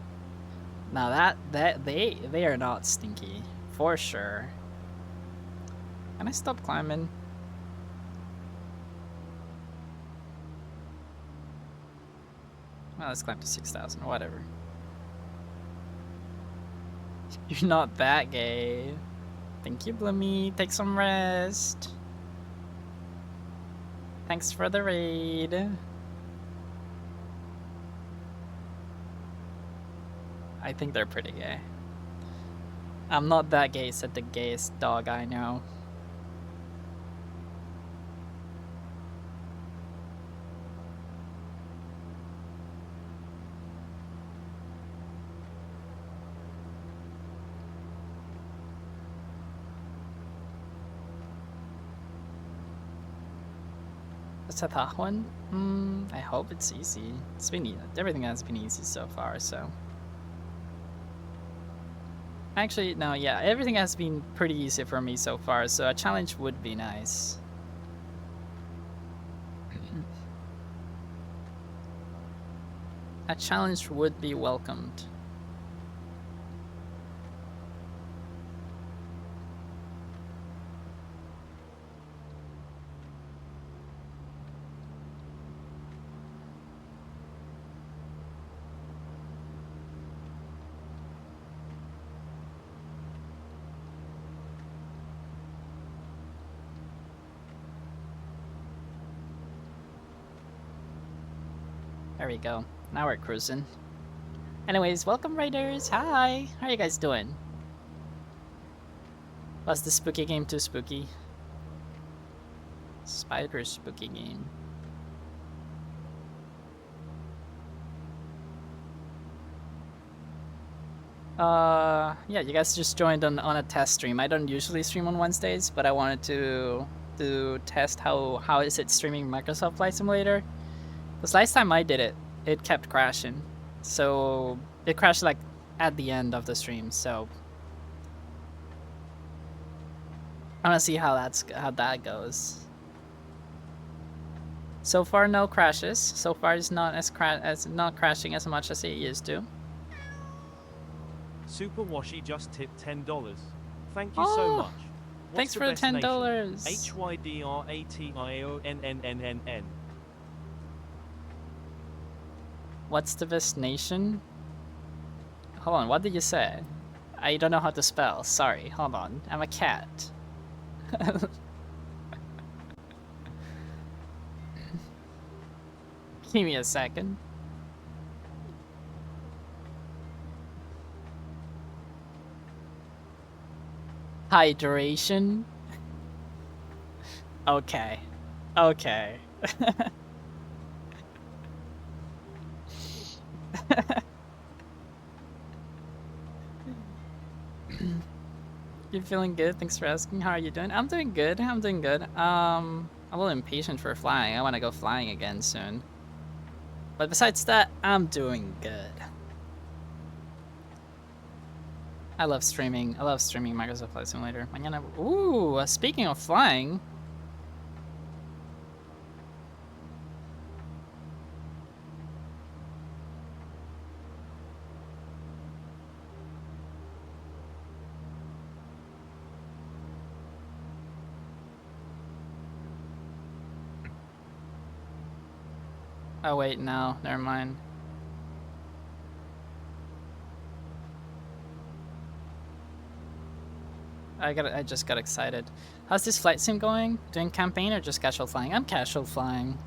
Speaker 1: Now they are not stinky for sure. Can I stop climbing? Well, let's climb to 6,000. Whatever. You're not that gay. Thank you, Bloomy. Take some rest. Thanks for the raid. I think they're pretty gay. I'm not that gay, said the gayest dog I know. What's that one? I hope it's easy. It's been everything has been easy so far, so. Actually, no, yeah, everything has been pretty easy for me so far, so a challenge would be nice. A challenge would be welcomed. There we go. Now we're cruising. Anyways, welcome raiders. Hi. How are you guys doing? Was the spooky game too spooky? Spider spooky game. Yeah, you guys just joined on a test stream. I don't usually stream on Wednesdays, but I wanted to to test how is it streaming Microsoft Flight Simulator. Because last time I did it, it kept crashing. So it crashed like at the end of the stream. So I want to see how that goes. So far, no crashes. So far, it's not as not crashing as much as it used to.
Speaker 2: Super Washi just tipped $10. Thank you
Speaker 1: Oh,
Speaker 2: so much.
Speaker 1: Thanks for the $10.
Speaker 2: HYDRATIONNNNN.
Speaker 1: What's the best nation? Hold on, what did you say? I don't know how to spell. Sorry, hold on. I'm a cat. Give me a second. Hydration? Okay. Okay. You feeling good? Thanks for asking. How are you doing? I'm doing good. I'm doing good. I'm a little impatient for flying. I want to go flying again soon. But besides that, I'm doing good. I love streaming. I love streaming Microsoft Flight Simulator. Mañana. Ooh, speaking of flying. Oh wait, no, never mind. I just got excited. How's this flight sim going? Doing campaign or just casual flying? I'm casual flying.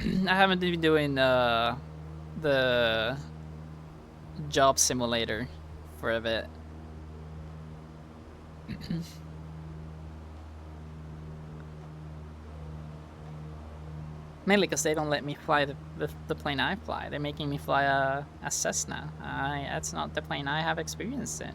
Speaker 1: I haven't been doing the job simulator for a bit. Mainly because they don't let me fly the plane I fly. They're making me fly a Cessna. That's not the plane I have experience in.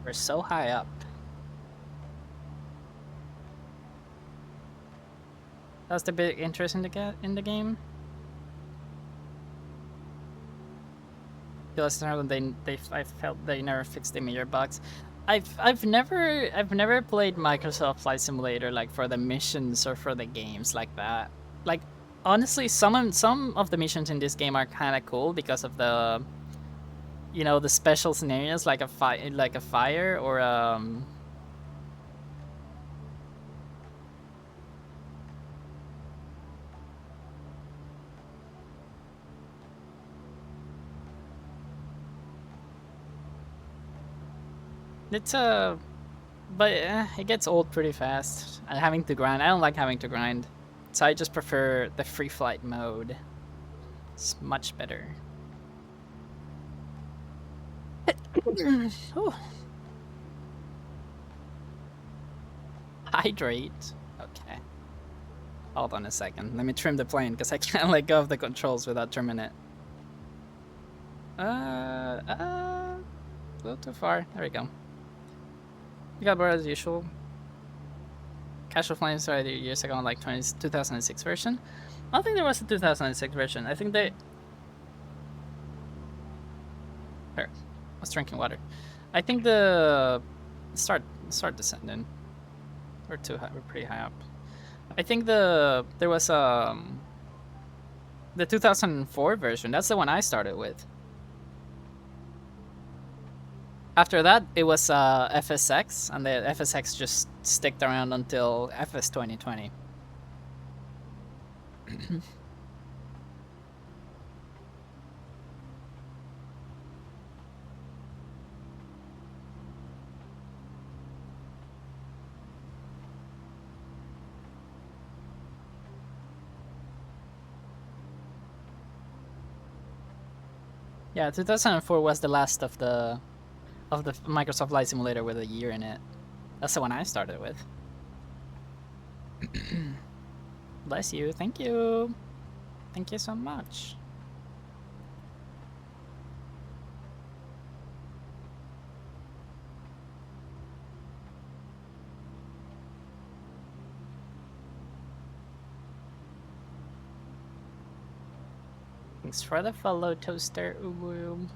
Speaker 1: We're so high up. That's the big interest in the game. I felt they never fixed the major bugs. I've never played Microsoft Flight Simulator like for the missions or for the games like that. Like honestly, some of the missions in this game are kind of cool because of the the special scenarios like a fire or it's but it gets old pretty fast. And having to grind, I don't like having to grind, so I just prefer the free flight mode. It's much better. Hydrate. Okay. Hold on a second. Let me trim the plane because I can't let go of the controls without trimming it. A little too far. There we go. You got bored as usual. Casual flying started years ago on like 2006 version. I don't think there was a 2006 version. I think they. Here, I was drinking water. I think the start descending. We're too high. We're pretty high up. I think there was the 2004 version. That's the one I started with. After that, it was FSX, and the FSX just sticked around until FS 2020. Yeah, 2004 was the last of the of the Microsoft Flight Simulator with a year in it. That's the one I started with. Bless you. Thank you. Thank you so much. Thanks for the follow, Toaster. Ooh.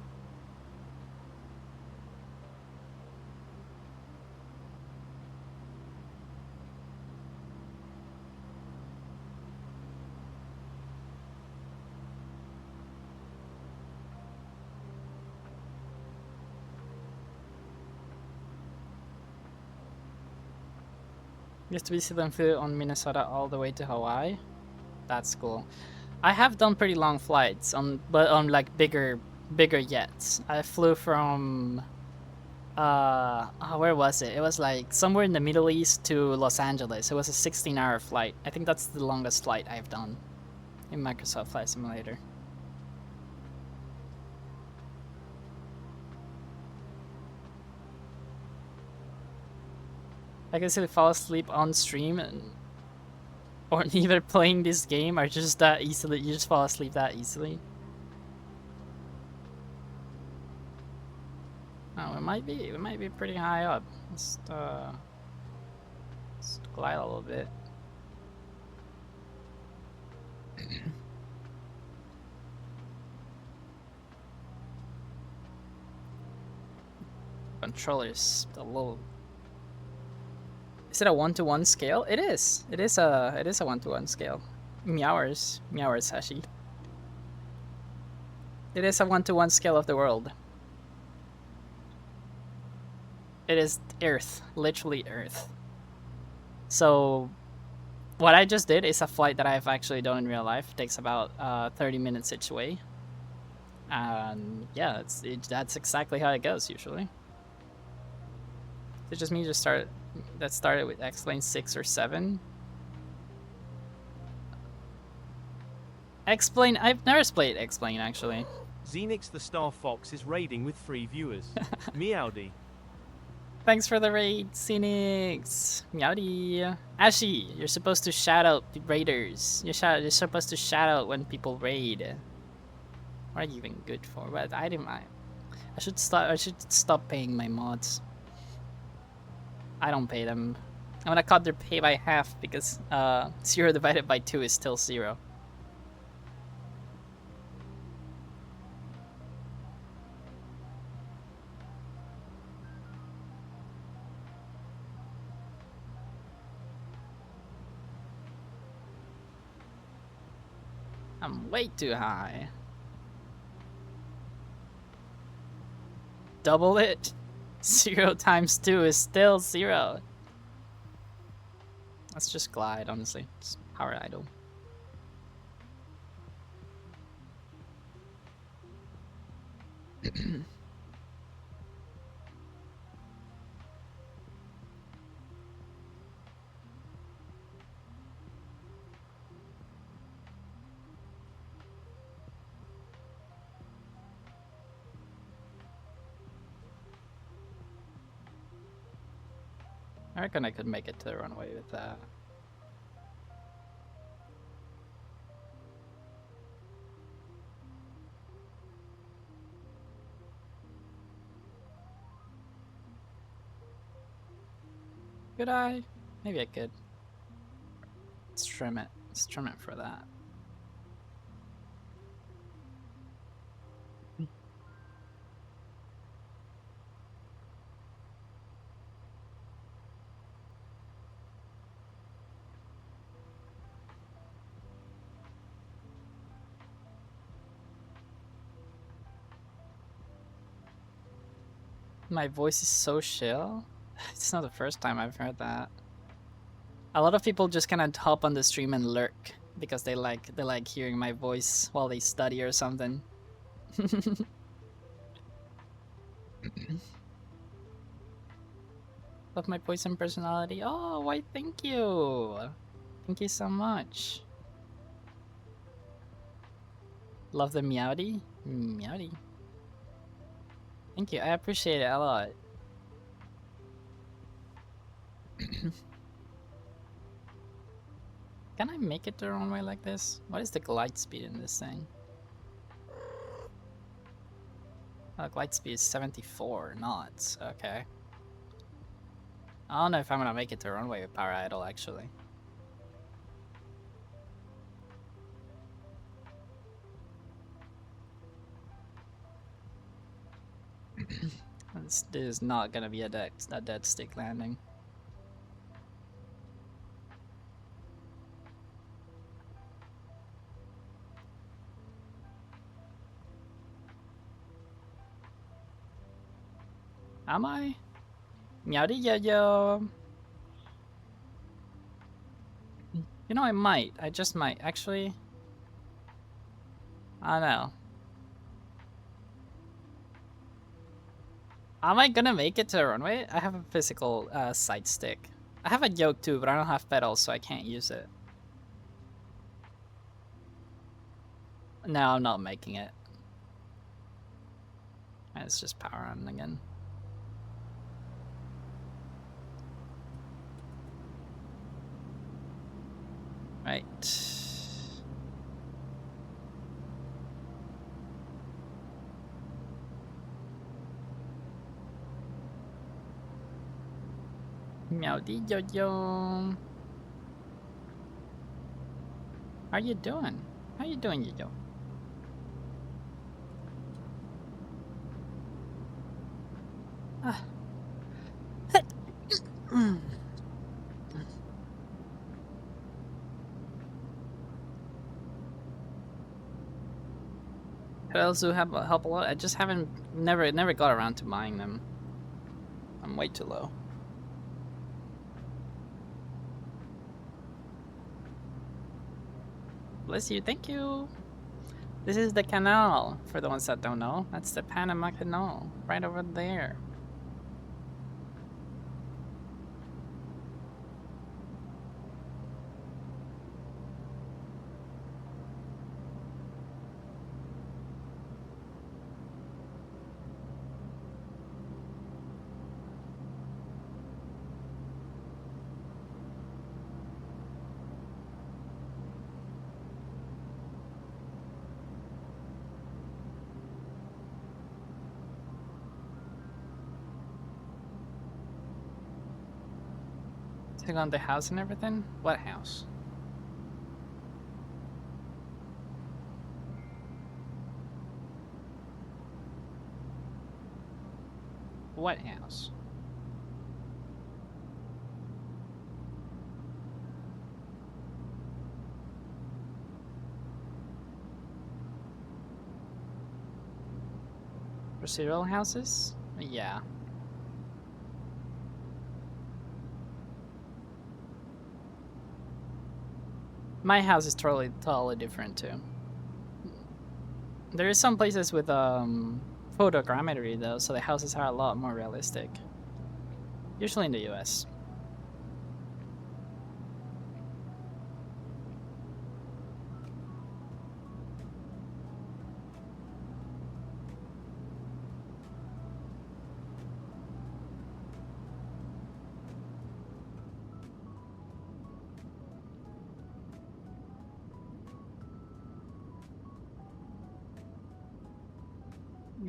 Speaker 1: Used to be sitting flew on Minnesota all the way to Hawaii. That's cool. I have done pretty long flights but on like bigger jets. I flew from where was it? It was like somewhere in the Middle East to Los Angeles. It was a 16-hour flight. I think that's the longest flight I've done in Microsoft Flight Simulator. I can easily fall asleep on stream or either playing this game or just that easily. You just fall asleep that easily. Oh, it might be pretty high up. Let's glide a little bit. Controller's a little. Is it a 1-to-1 scale? It is. It is a 1-to-1 scale. Meowers, Hashi. It is a 1-to-1 scale of the world. It is Earth, literally Earth. So, what I just did is a flight that I've actually done in real life. It takes about 30 minutes each way. And yeah, that's exactly how it goes usually. It's just me that started with X-Plane 6 or 7. X-Plane, I've never played X-Plane actually.
Speaker 2: Xenix the Star Fox is raiding with 3 viewers. Meowdy.
Speaker 1: Thanks for the raid, Xenix. Meowdy. Ashi, you're supposed to shout out the raiders. You're supposed to shout out when people raid. What are you even good for? But I should stop paying my mods. I don't pay them. I'm gonna cut their pay by half because 0 divided by 2 is still 0. I'm way too high. Double it? 0 times 2 is still 0. Let's just glide, honestly. It's power idle. I reckon I could make it to the runway with that. Could I? Maybe I could. Let's trim it. Let's trim it for that. My voice is so chill. It's not the first time I've heard that. A lot of people just kind of hop on the stream and lurk because they like hearing my voice while they study or something. Love my voice and personality. Oh, why? Thank you. Thank you so much. Love the Meowdy. Meowdy. Thank you. I appreciate it a lot. Can I make it the wrong way like this? What is the glide speed in this thing? Oh, glide speed is 74 knots. Okay. I don't know if I'm gonna make it the runway with Power Idol actually. This is not gonna be a dead stick landing. Am I? Meowdy yo. You know, I might. I just might. Actually, I don't know. Am I gonna make it to the runway? I have a physical side stick. I have a yoke too, but I don't have pedals, so I can't use it. No, I'm not making it. It's just power on again. Right. Meowdy yo yo. How you doing? How you doing, yo yo? Ah. Pedals do help a lot. I just haven't never got around to buying them. I'm way too low. Bless you, thank you. This is the canal, for the ones that don't know. That's the Panama Canal, right over there. Take on the house and everything? What house? What house? Procedural houses? Yeah. My house is totally different too. There is some places with photogrammetry though, so the houses are a lot more realistic. Usually in the US.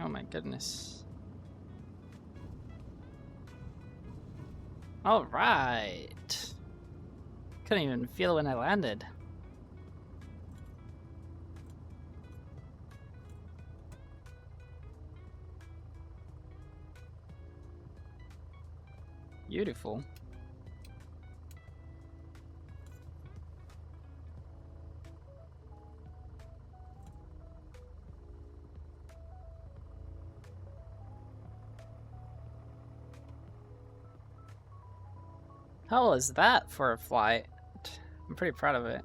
Speaker 1: Oh my goodness. Alright. Couldn't even feel when I landed. Beautiful. How was that for a flight? I'm pretty proud of it.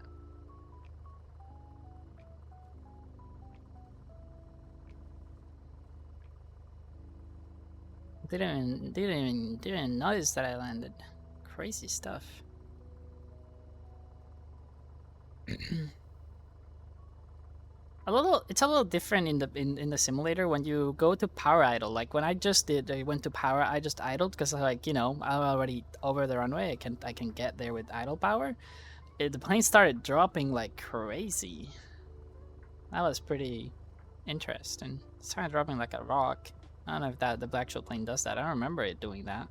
Speaker 1: Didn't even notice that I landed. Crazy stuff. It's a little different in the simulator when you go to power idle. Like when I just did, I went to power, I just idled because like, you know, I'm already over the runway. I can get there with idle power. The plane started dropping like crazy. That was pretty interesting. It started dropping like a rock. I don't know if the Black Shield plane does that. I don't remember it doing that.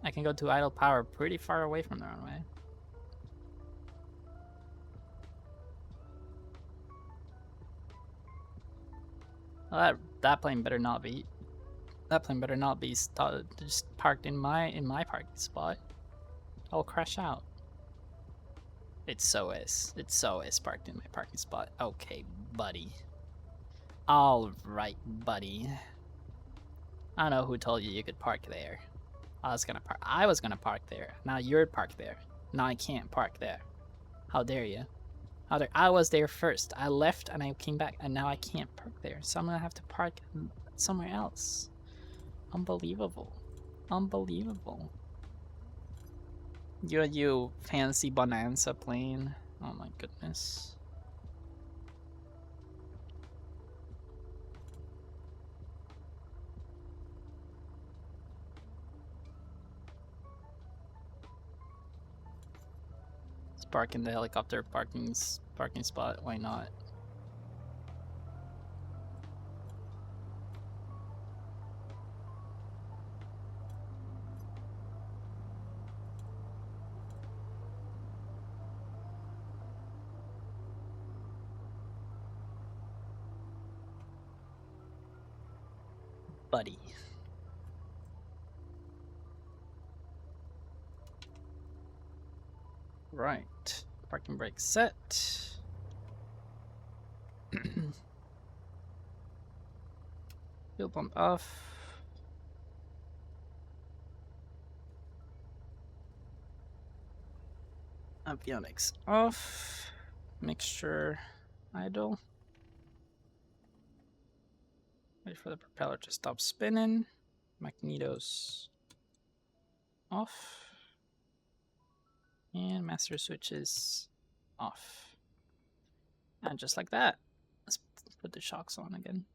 Speaker 1: I can go to idle power pretty far away from the runway. Well, that plane better not be. That plane better not be just parked in my parking spot. I'll crash out. It so is. It so is parked in my parking spot. Okay, buddy. All right, buddy. I don't know who told you could park there. I was gonna park there. Now you're parked there. Now I can't park there. How dare you? How dare I was there first. I left and I came back and now I can't park there. So I'm gonna have to park somewhere else. Unbelievable. Unbelievable. You fancy bonanza plane. Oh my goodness. Let's park in the helicopter parking spot. Why not? Buddy. Right. Parking brake set. Fuel pump off. Avionics off. Mixture idle. Wait for the propeller to stop spinning. Magnetos off. And master switches off. And just like that. Let's put the shocks on again.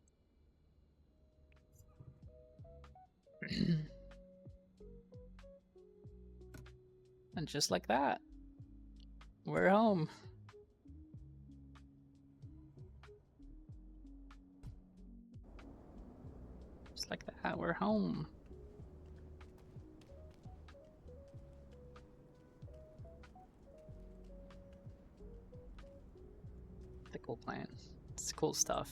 Speaker 1: And just like that, we're home. Just like that, we're home. The cool plan. It's cool stuff.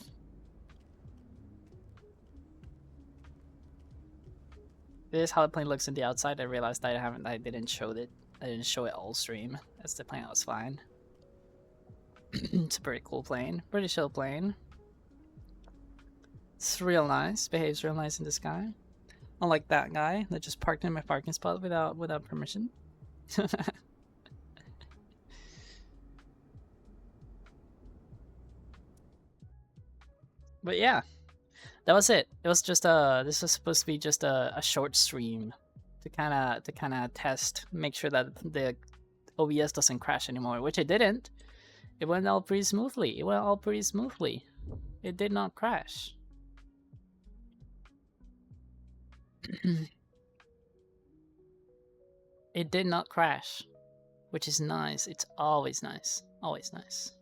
Speaker 1: This is how the plane looks in the outside. I realized I didn't show it. I didn't show it all stream. That's the plane I was flying. It's a pretty cool plane. Pretty chill plane. It's real nice. Behaves real nice in the sky. Unlike that guy that just parked in my parking spot without permission. But yeah, that was it. It was just this was supposed to be just a short stream to kind of test, make sure that the OBS doesn't crash anymore, which it didn't. It went all pretty smoothly. It did not crash. It did not crash, which is nice. It's always nice. Always nice.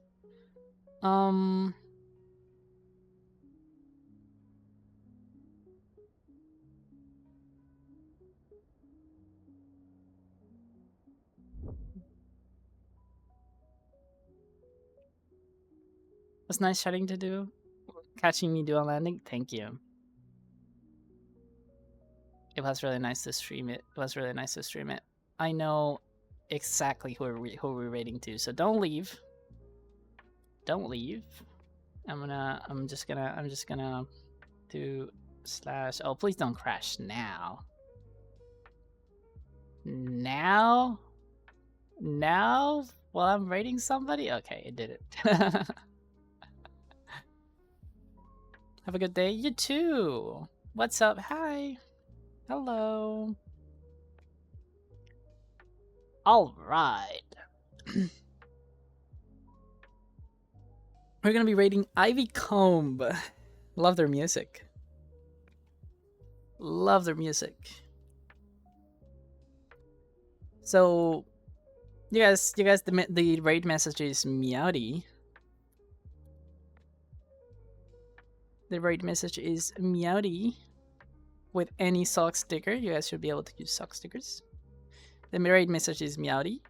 Speaker 1: It was nice chatting to do. Catching me do a landing. Thank you. It was really nice to stream it. I know exactly who we're rating to, so don't leave. Don't leave. I'm just gonna do slash. Oh, please don't crash now. Now while I'm rating somebody. Okay, it did it. Have a good day. You too. What's up? Hi. Hello. All right. We're gonna be rating Ivy Comb. Love their music. Love their music. So, you guys, the raid message is Meowdy. The raid message is Meowdy with any sock sticker. You guys should be able to use sock stickers. The raid message is Meowdy.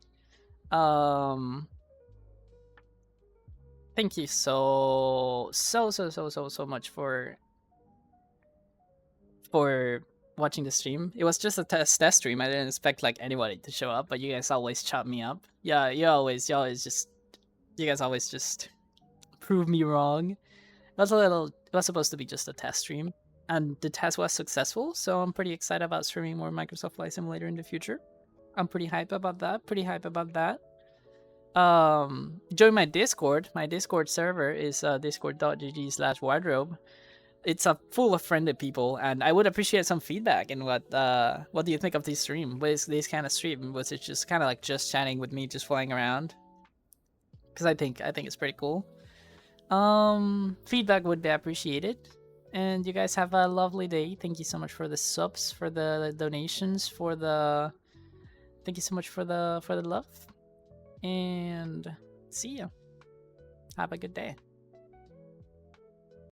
Speaker 1: Thank you so much for watching the stream. It was just a test stream. I didn't expect like anybody to show up, but you guys always chop me up. Yeah, you guys always just prove me wrong. It was supposed to be just a test stream, and the test was successful. So I'm pretty excited about streaming more Microsoft Flight Simulator in the future. I'm pretty hype about that. Join my Discord. My Discord server is discord.gg/wardrobe. It's full of friendly people, and I would appreciate some feedback. And what do you think of this stream? Was this kind of stream? Was it just kind of like just chatting with me, just flying around? Because I think it's pretty cool. Feedback would be appreciated. And you guys have a lovely day. Thank you so much for the subs, for the donations, thank you so much for the love. And see ya. Have a good day.